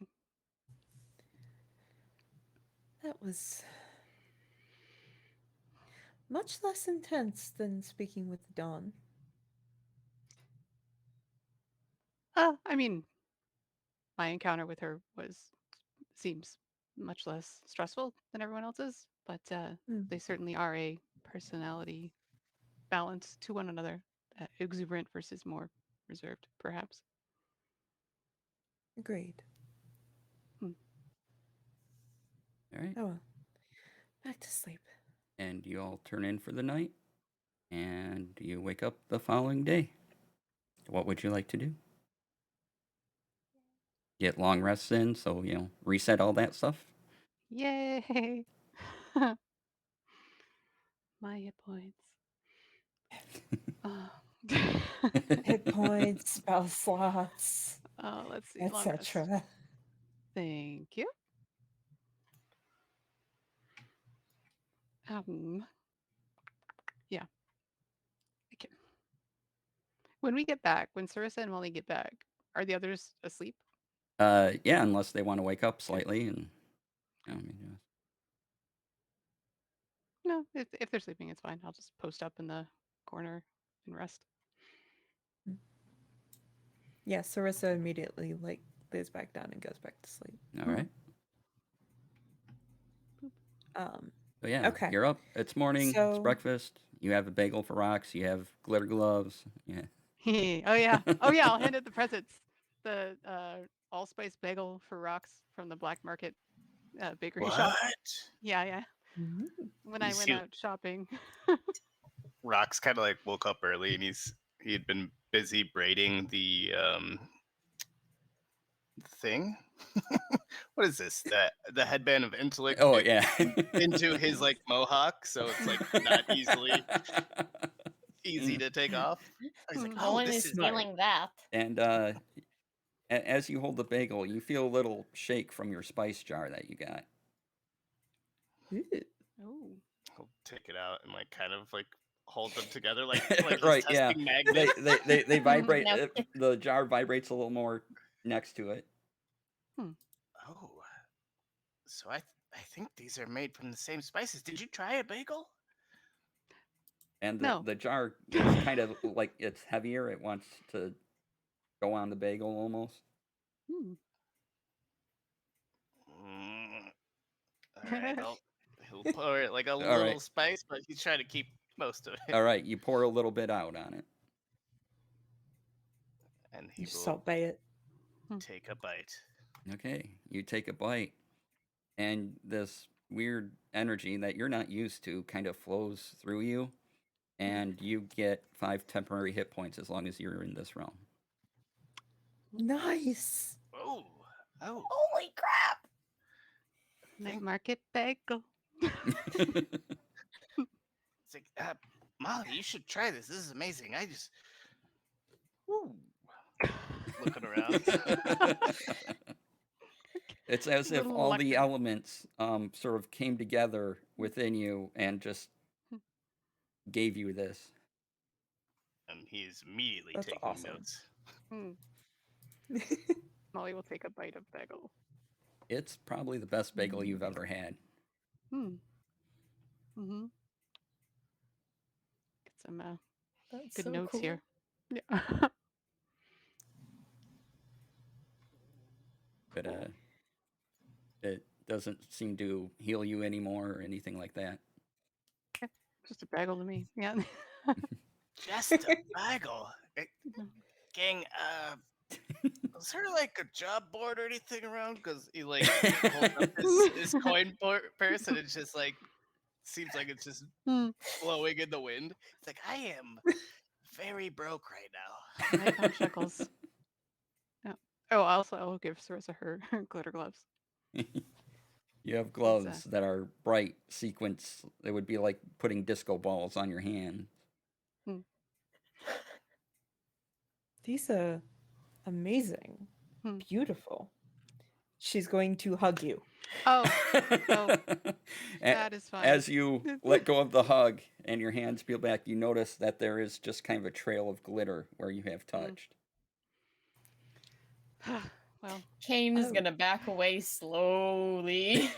That was much less intense than speaking with Dawn. I mean, my encounter with her seems much less stressful than everyone else's, but they certainly are a personality balance to one another, exuberant versus more reserved, perhaps. Agreed. All right. Oh well. Back to sleep. And you all turn in for the night, and you wake up the following day. What would you like to do? Get long rests in, so you know, reset all that stuff. Yay! My hit points. Hit points, spell slots, Let's see. Long rest. etc. Thank you. Yeah. Okay. When we get back, when Sarissa and Molly get back, are the others asleep? Yeah, unless they want to wake up slightly and. I mean, No, if they're sleeping, it's fine. I'll just post up in the corner and rest. Yeah, Sarissa immediately lays back down and goes back to sleep. all right. So yeah, Okay. you're up. It's morning. It's So- breakfast. You have a bagel for rocks. You have glitter gloves. Yeah. Oh yeah. Oh yeah. I'll hand it the presents. The allspice bagel for rocks from the black market bakery shop. Yeah. Mhm. When You I went see- out shopping. Rox kind of like woke up early, and he had been busy braiding the thing. What is this? The headband of intellect. Oh yeah. Into his like mohawk, so it's like not easy to take off. I was like, No oh, one this is is feeling that. And as you hold the bagel, you feel a little shake from your spice jar that you got. Ooh. Oh. I'll take it out and like kind of like hold them together like he's Right, yeah. testing magnets. They vibrate. No. The jar vibrates a little more next to it. Oh, so I think these are made from the same spices. Did you try a bagel? And No. the jar is kind of like it's heavier. It wants to go on the bagel almost. All right, he'll pour it like a All little right. spice, but he's trying to keep most of it. All right, you pour a little bit out on it. and he You just will salt bay it. take a bite. Okay, you take a bite, and this weird energy that you're not used to kind of flows through you, and you get 5 temporary hit points as long as you're in this realm. Nice. Oh, oh. Holy crap! Night market bagel. It's like, Molly, you should try this. This is amazing. I just, woo. Looking around. It's as if Little all the reluctant. elements sort of came together within you and just gave you this. And he's immediately That's taking awesome. notes. Molly will take a bite of bagel. It's probably the best bagel you've ever had. Mm-hmm. Get some That's good so notes cool. here. Yeah. But it doesn't seem to heal you anymore or anything like that. Just a bagel to me. Yeah. Just a bagel. Gang, is there like a job board or anything around? Because he like holds up his coin purse and it's just like seems like it's just blowing in the wind. It's like I am very broke right now. I found shekels. Yeah. Oh, also I will give Sarissa her glitter gloves. You have gloves that are bright sequence. It would be like putting disco balls on your hand. These are amazing. Hmm. Beautiful. She's going to hug you. Oh, that is fine. As you let go of the hug and your hands peel back, you notice that there is just kind of a trail of glitter where you have touched. Well, Kane is gonna back away slowly.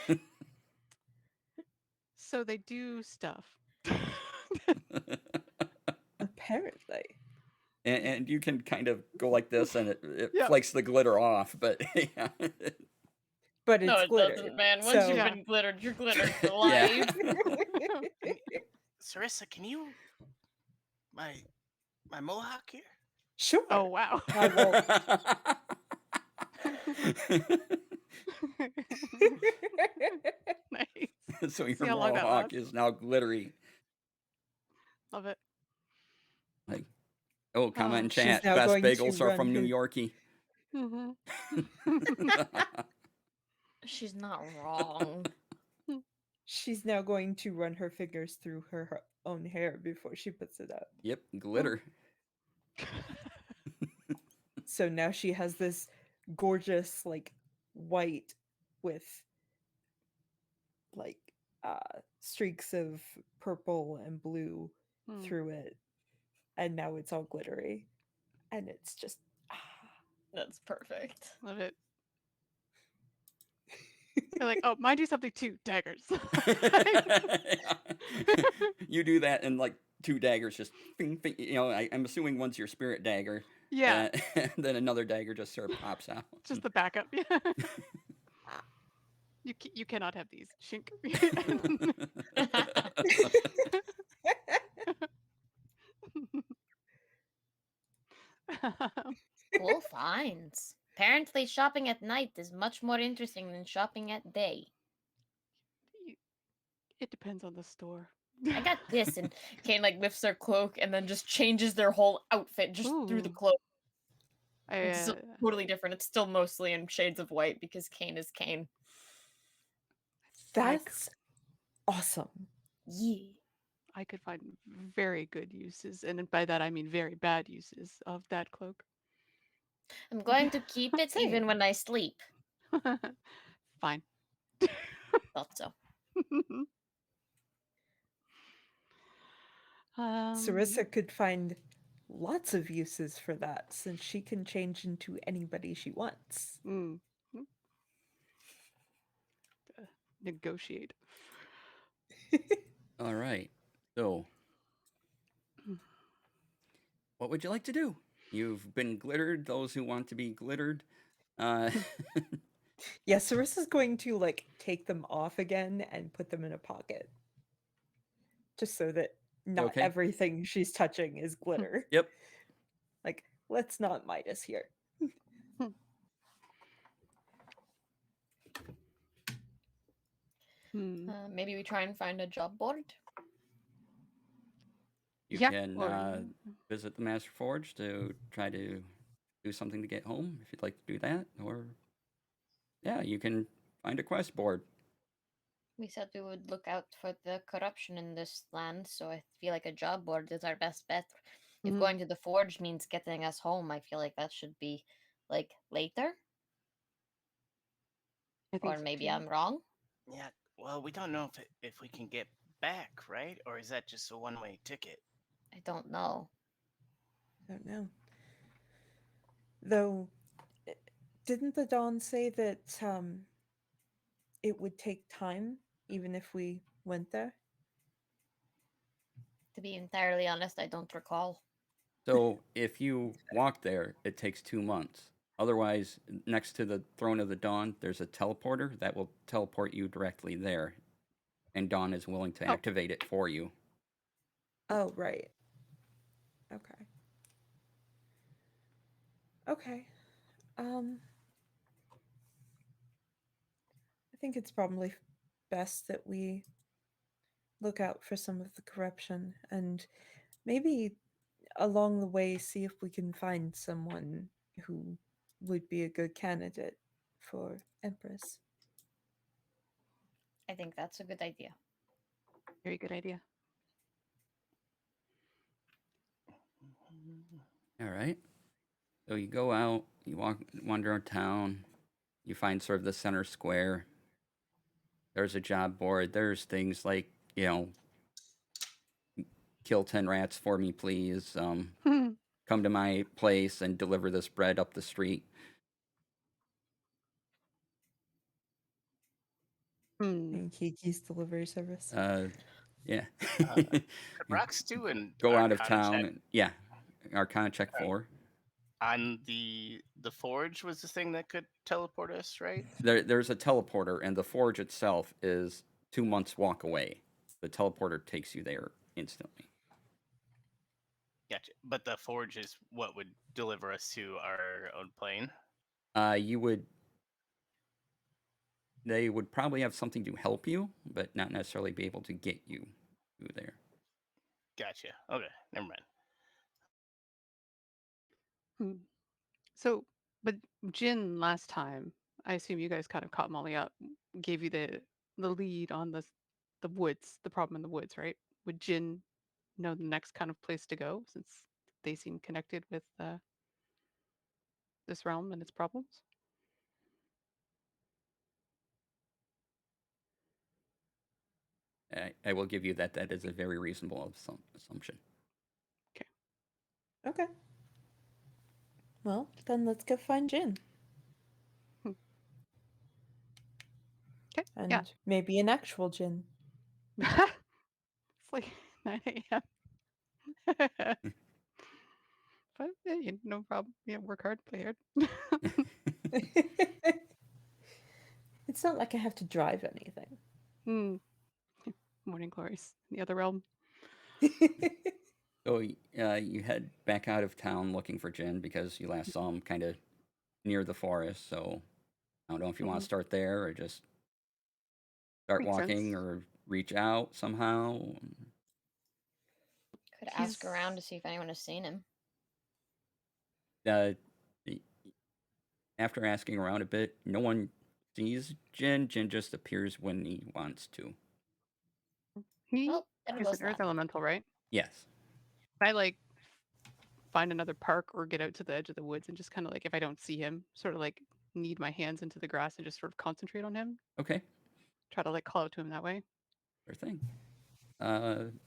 so they do stuff. Apparently. And you can kind of go like this and it Yeah. flakes the glitter off, but yeah. But it's No, it glitter. doesn't, man. Once you've Yeah. been glittered, you're glittered for Yeah. life. Sarissa, can you my mohawk here? Sure. Oh wow. I will. Nice. So your See how long that mohawk lasts? is now glittery. Love it. Like, oh, comment in She's chat. now Best going to bagels are run from New her- Yorkie. Mm-hmm. She's not wrong. She's now going to run her fingers through her own hair before she puts it up. Yep, glitter. So now she has this gorgeous, like, white with like streaks of purple and blue through it. And now it's all glittery. And it's just That's perfect. Love it. They're like, oh, mine do something too. Daggers. You do that and like 2 daggers just bing, bing, you know, I'm assuming one's your spirit dagger. Yeah. And then another dagger just sort of pops out. Just the backup. Yeah. You cannot have these. Shink. Cool finds. Apparently, shopping at night is much more interesting than shopping at day. It depends on the store. I got this, and Kane like lifts their cloak and then just changes their whole outfit just through the Ooh. cloak. It's I, totally different. It's still mostly in shades of white because Kane is Kane. that's awesome. Yeah. I could find very good uses, and by that I mean very bad uses of that cloak. I'm going to keep it Same. even when I sleep. Fine. Thought so. Sarissa could find lots of uses for that since she can change into anybody she wants. Negotiate. All right. So, what would you like to do? You've been glittered. Those who want to be glittered. Yeah, Sarissa's going to like take them off again and put them in a pocket. Just so that not Okay. everything she's touching is glitter. Yep. Like Let's not Midas here. Maybe we try and find a job board. You Yeah, can or- visit the Master Forge to try to do something to get home if you'd like to do that. Or, yeah, you can find a quest board. We said we would look out for the corruption in this land, so I feel like a job board is our best bet. If Mhm. going to the forge means getting us home, I feel like that should be like later. I think Or so, maybe too. I'm wrong. Yeah. Well, we don't know if we can get back, right? Or is that just a one-way ticket? I don't know. I don't know. Though, didn't the Dawn say that it would take time even if we went there? To be entirely honest, I don't recall. So if you walk there, it takes 2 months. Otherwise, next to the Throne of the Dawn, there's a teleporter that will teleport you directly there. And Dawn is willing to Oh. activate it for you. Oh, right. Okay. Okay. I think it's probably best that we look out for some of the corruption and maybe along the way see if we can find someone who would be a good candidate for Empress. I think that's a good idea. Very good idea. All right. So you go out, you wander around town, you find sort of the center square. There's a job board. There's things like, kill 10 rats for me, please. Come to my place and deliver this bread up the street. And Kiki's delivery service. Yeah. Could Rox do an Go out of Arcana town. check And, yeah. Arcana check Okay. 4. on the forge was the thing that could teleport us, right? There's a teleporter, and the forge itself is 2 months walk away. The teleporter takes you there instantly. Gotcha. But the forge is what would deliver us to our own plane. They would probably have something to help you, but not necessarily be able to get you through there. Gotcha. Okay, never mind. So, but Jin last time, I assume you guys kind of caught Molly up, gave you the lead on the woods, the problem in the woods, right? Would Jin know the next kind of place to go since they seem connected with this realm and its problems? I will give you that. That is a very reasonable assumption. Okay. Well, then let's go find Jin. Okay. And Yeah. maybe an actual Jin. It's like 9 a.m. But yeah, no problem. Yeah, work hard, play hard. It's not like I have to drive anything. Morning glories. The other realm. So you head back out of town looking for Jin because you last saw him kind of near the forest. So I don't know if you want to start there or just start Makes walking sense. or reach out somehow. Could ask around to see if anyone has seen him. After asking around a bit, no one sees Jin. Jin just appears when he wants to. He Well, there is goes an earth that. elemental, right? Yes. I like find another park or get out to the edge of the woods and just kind of like, if I don't see him, sort of like knead my hands into the grass and just sort of concentrate on him. Okay. Try to like call out to him that way. Sure thing.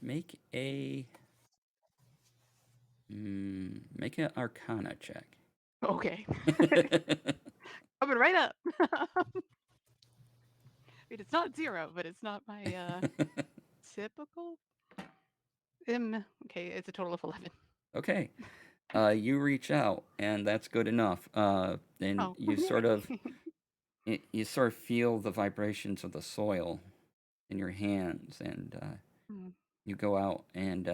Make an Arcana check. Okay. Coming right up. I mean, it's not 0, but it's not my typical. Okay, it's a total of 11. Okay. You reach out, and that's good enough. And Oh. you sort of feel the vibrations of the soil in your hands, and you go out, and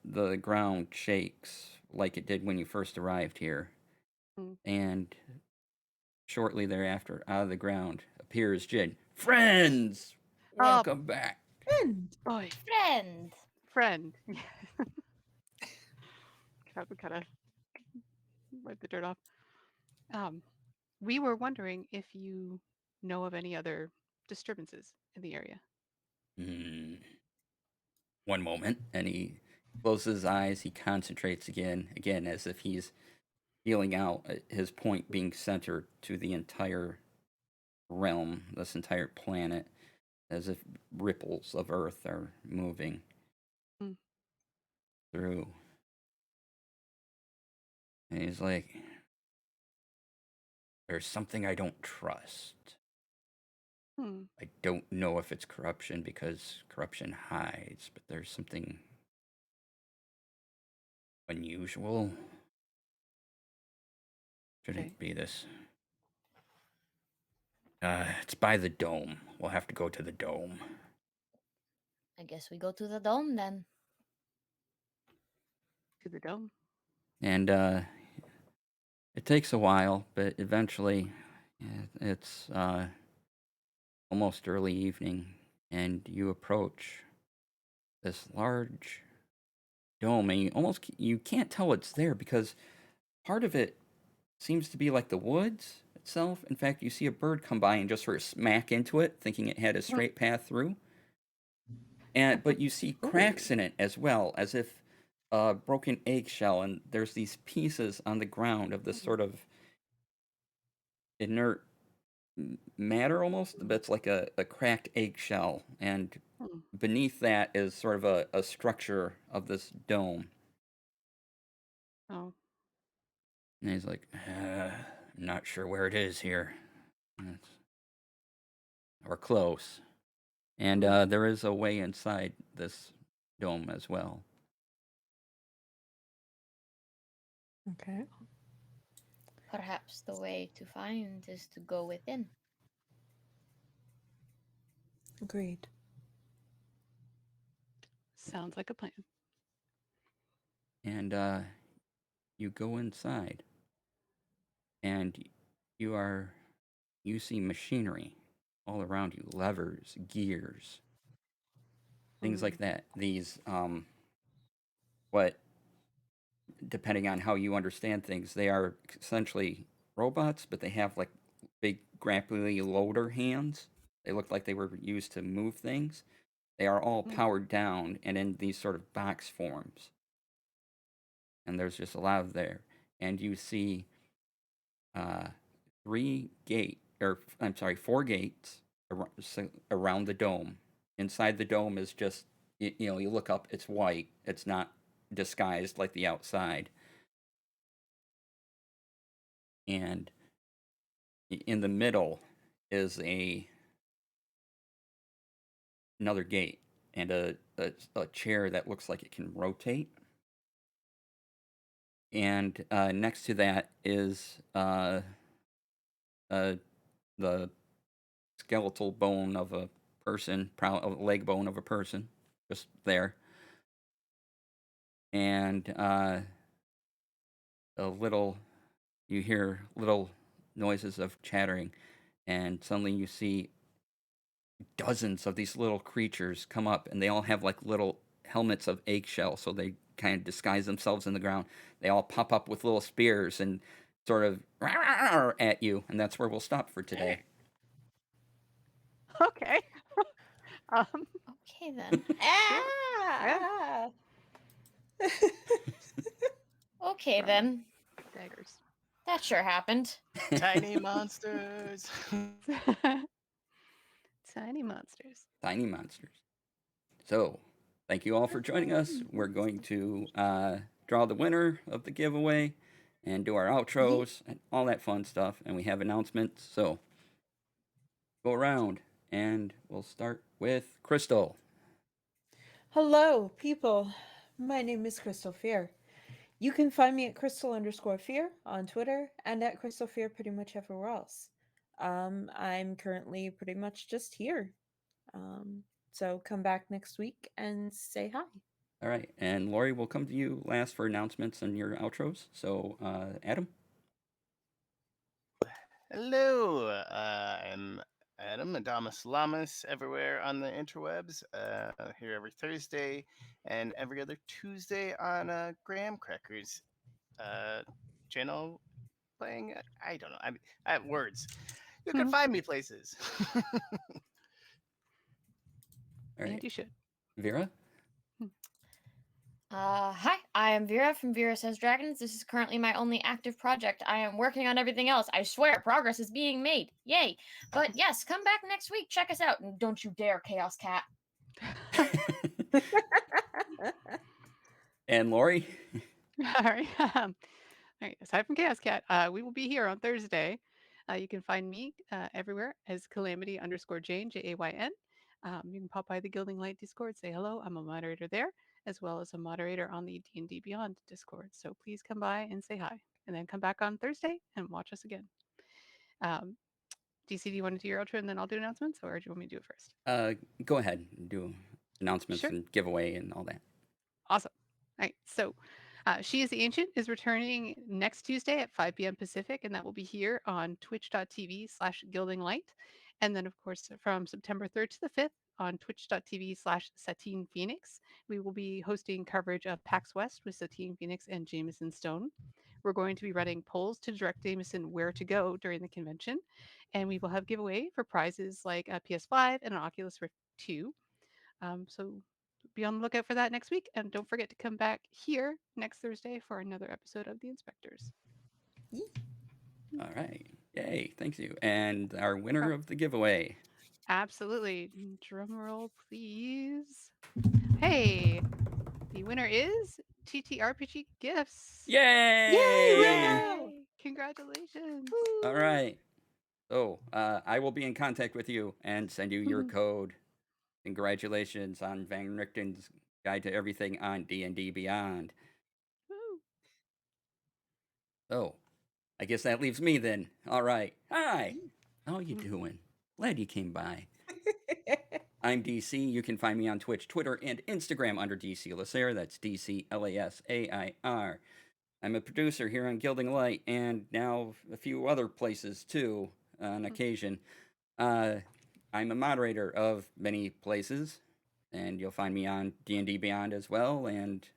the ground shakes like it did when you first arrived here. Mm. And shortly thereafter, out of the ground appears Jin. Friends! Welcome back. Friend. Boy, Friend. friend. kind of wipe the dirt off. We were wondering if you know of any other disturbances in the area. One moment, and he closes his eyes. He concentrates again, as if he's feeling out his point being centered to the entire realm, this entire planet, as if ripples of Earth are moving Mm. through. And he's like, there's something I don't trust. Hmm. I don't know if it's corruption because corruption hides, but there's something unusual. Shouldn't Okay. be this. It's by the dome. We'll have to go to the dome. I guess we go to the dome then. To the dome. And it takes a while, but eventually it's almost early evening, and you approach this large dome, and you can't tell it's there because part of it seems to be like the woods itself. In fact, you see a bird come by and just sort of smack into it, thinking it had a straight path through. But you see cracks in it as well, as if a broken eggshell, and there's these pieces on the ground of this sort of inert matter almost, but it's like a cracked eggshell, and Hmm. beneath that is sort of a structure of this dome. Oh. And he's like, I'm not sure where it is here. Or close. And there is a way inside this dome as well. Okay. Perhaps the way to find is to go within. Agreed. Sounds like a plan. And you go inside, and you see machinery all around you, levers, gears, things like that. These what, depending on how you understand things, they are essentially robots, but they have like big grapply loader hands. They look like they were used to move things. They are all powered down and in these sort of box forms. And there's just a lot of there. And you see 4 gates around the dome. Inside the dome is just, you look up, it's white. It's not disguised like the outside. And in the middle is another gate and a chair that looks like it can rotate. And next to that is the skeletal bone of a person, a leg bone of a person, just there. And you hear little noises of chattering, and suddenly you see dozens of these little creatures come up, and they all have like little helmets of eggshell, so they kind of disguise themselves in the ground. They all pop up with little spears and sort of at you, and that's where we'll stop for today. Okay. Okay then. Ah! Okay then. Daggers. That sure happened. Tiny monsters. Tiny monsters. Tiny monsters. So, thank you all for joining us. We're going to draw the winner of the giveaway and do our outros and all that fun stuff. And we have announcements. So, go around and we'll start with Crystal. Hello, people. My name is Crystal Fear. You can find me at Crystal_Fear on Twitter and at Crystal Fear pretty much everywhere else. I'm currently pretty much just here. So come back next week and say hi. All right, and Lori, will come to you last for announcements and your outros. So, Adam. Hello, I'm Adam Adamus Lamas everywhere on the interwebs. Here every Thursday and every other Tuesday on Graham Crackers channel playing. I don't know. I have words. You can find me places. All right, And you should. Vera. Hi, I am Vera from Vera Says Dragons. This is currently my only active project. I am working on everything else. I swear, progress is being made. Yay. But yes, come back next week. Check us out. And don't you dare, Chaos Cat. And Lori. All right. All right. Aside from Chaos Cat, we will be here on Thursday. You can find me everywhere as Calamity_Jane, Jayn. You can pop by the Gilding Light Discord, say hello. I'm a moderator there, as well as a moderator on the D&D Beyond Discord. So please come by and say hi, and then come back on Thursday and watch us again. DC, do you want to do your outro and then I'll do announcements, or do you want me to do it first? Go ahead and do announcements Sure. and giveaway and all that. Awesome. All right. So, She is the Ancient is returning next Tuesday at 5 p.m. Pacific, and that will be here on twitch.tv/gildinglight. And then, of course, from September 3rd to the 5th on twitch.tv/Satine Phoenix, we will be hosting coverage of PAX West with Satine Phoenix and Jameson Stone. We're going to be running polls to direct Jameson where to go during the convention, and we will have giveaway for prizes like a PS5 and an Oculus Rift 2. So be on the lookout for that next week. And don't forget to come back here next Thursday for another episode of The Inspectors. All right. Yay. Thank you. And our winner of the giveaway. Absolutely. Drum roll, please. Hey, the winner is TTRPG Gifts. Yay! Yay! Congratulations. All right. So, I will be in contact with you and send you your code. Congratulations on Van Richten's Guide to Everything on D&D Beyond. Woo. So, I guess that leaves me then. All right. Hi. How you doing? Glad you came by. I'm DC. You can find me on Twitch, Twitter, and Instagram under DC Lasair. That's DCLASAIR. I'm a producer here on Gilding Light and now a few other places too on occasion. I'm a moderator of many places, and you'll find me on D&D Beyond as well, and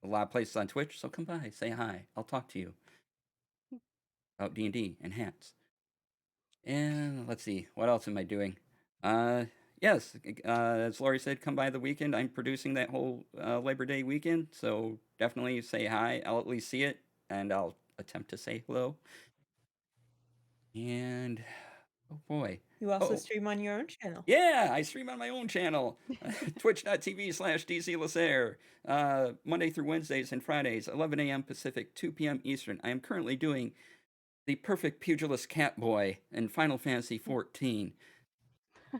a lot of places on Twitch. So come by, say hi. I'll talk to you about D&D and hats. And let's see, what else am I doing? Yes, as Laurie said, come by the weekend. I'm producing that whole Labor Day weekend, so definitely say hi. I'll at least see it, and I'll attempt to say hello. And oh boy. You also stream on your own channel. Yeah, I stream on my own channel, twitch.tv/DC Lasair, Monday through Wednesdays and Fridays, 11 a.m. Pacific, 2 p.m. Eastern. I am currently doing the perfect pugilist cat boy in Final Fantasy XIV.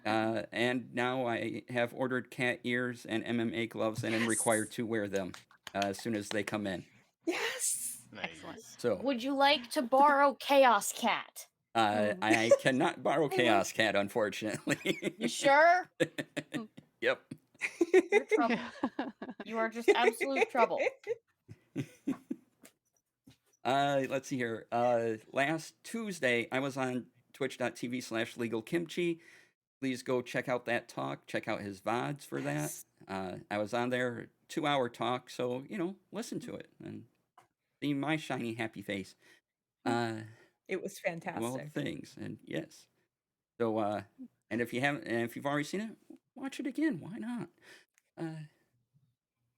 And now I have ordered cat ears and MMA gloves and am required to wear them as soon as they come in. Yes. Excellent. So Would you like to borrow Chaos Cat? I cannot borrow Chaos Cat, unfortunately. You sure? Yep. You're trouble. You are just absolute trouble. Let's see here. Last Tuesday, I was on twitch.tv/legalkimchi. Please go check out that talk. Check out his VODs for that. I was on there, 2-hour talk, so, listen to it and see my shiny, happy face. It was fantastic. Well, things, and yes. So, and if you haven't, and if you've already seen it, watch it again. Why not?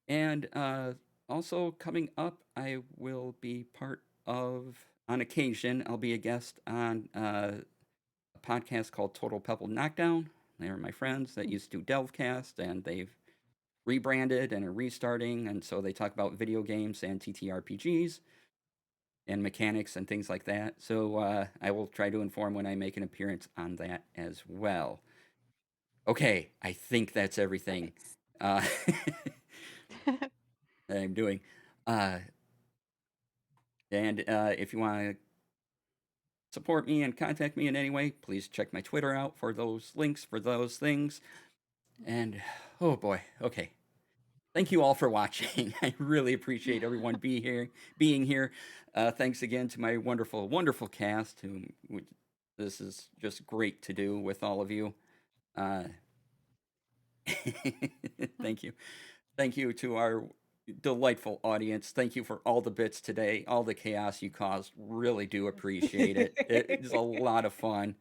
And also coming up, I will be part of, on occasion, I'll be a guest on a podcast called Total Pebble Knockdown. They're my friends that used to do Delvecast, and they've rebranded and are restarting, and so they talk about video games and TTRPGs and mechanics and things like that. So I will try to inform when I make an appearance on that as well. Okay, I think that's everything that I'm doing. And if you want to support me and contact me in any way, please check my Twitter out for those links for those things. And oh boy, okay. thank you all for watching. I really appreciate everyone being here. Thanks again to my wonderful, wonderful cast. This is just great to do with all of you. Thank you. Thank you to our delightful audience. Thank you for all the bits today, all the chaos you caused. Really do appreciate it. It's a lot of fun.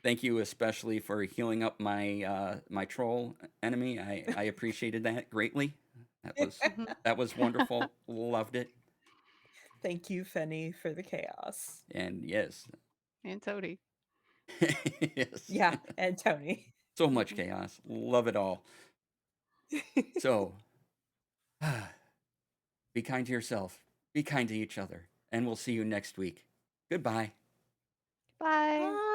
Thank you especially for healing up my my troll enemy. I appreciated that greatly. That was wonderful. Loved it. Thank you, Fenny, for the chaos. And yes. And Toady. Yes. Yeah, and Tony. So much chaos. Love it all. So be kind to yourself. Be kind to each other. And we'll see you next week. Goodbye. Bye. Bye.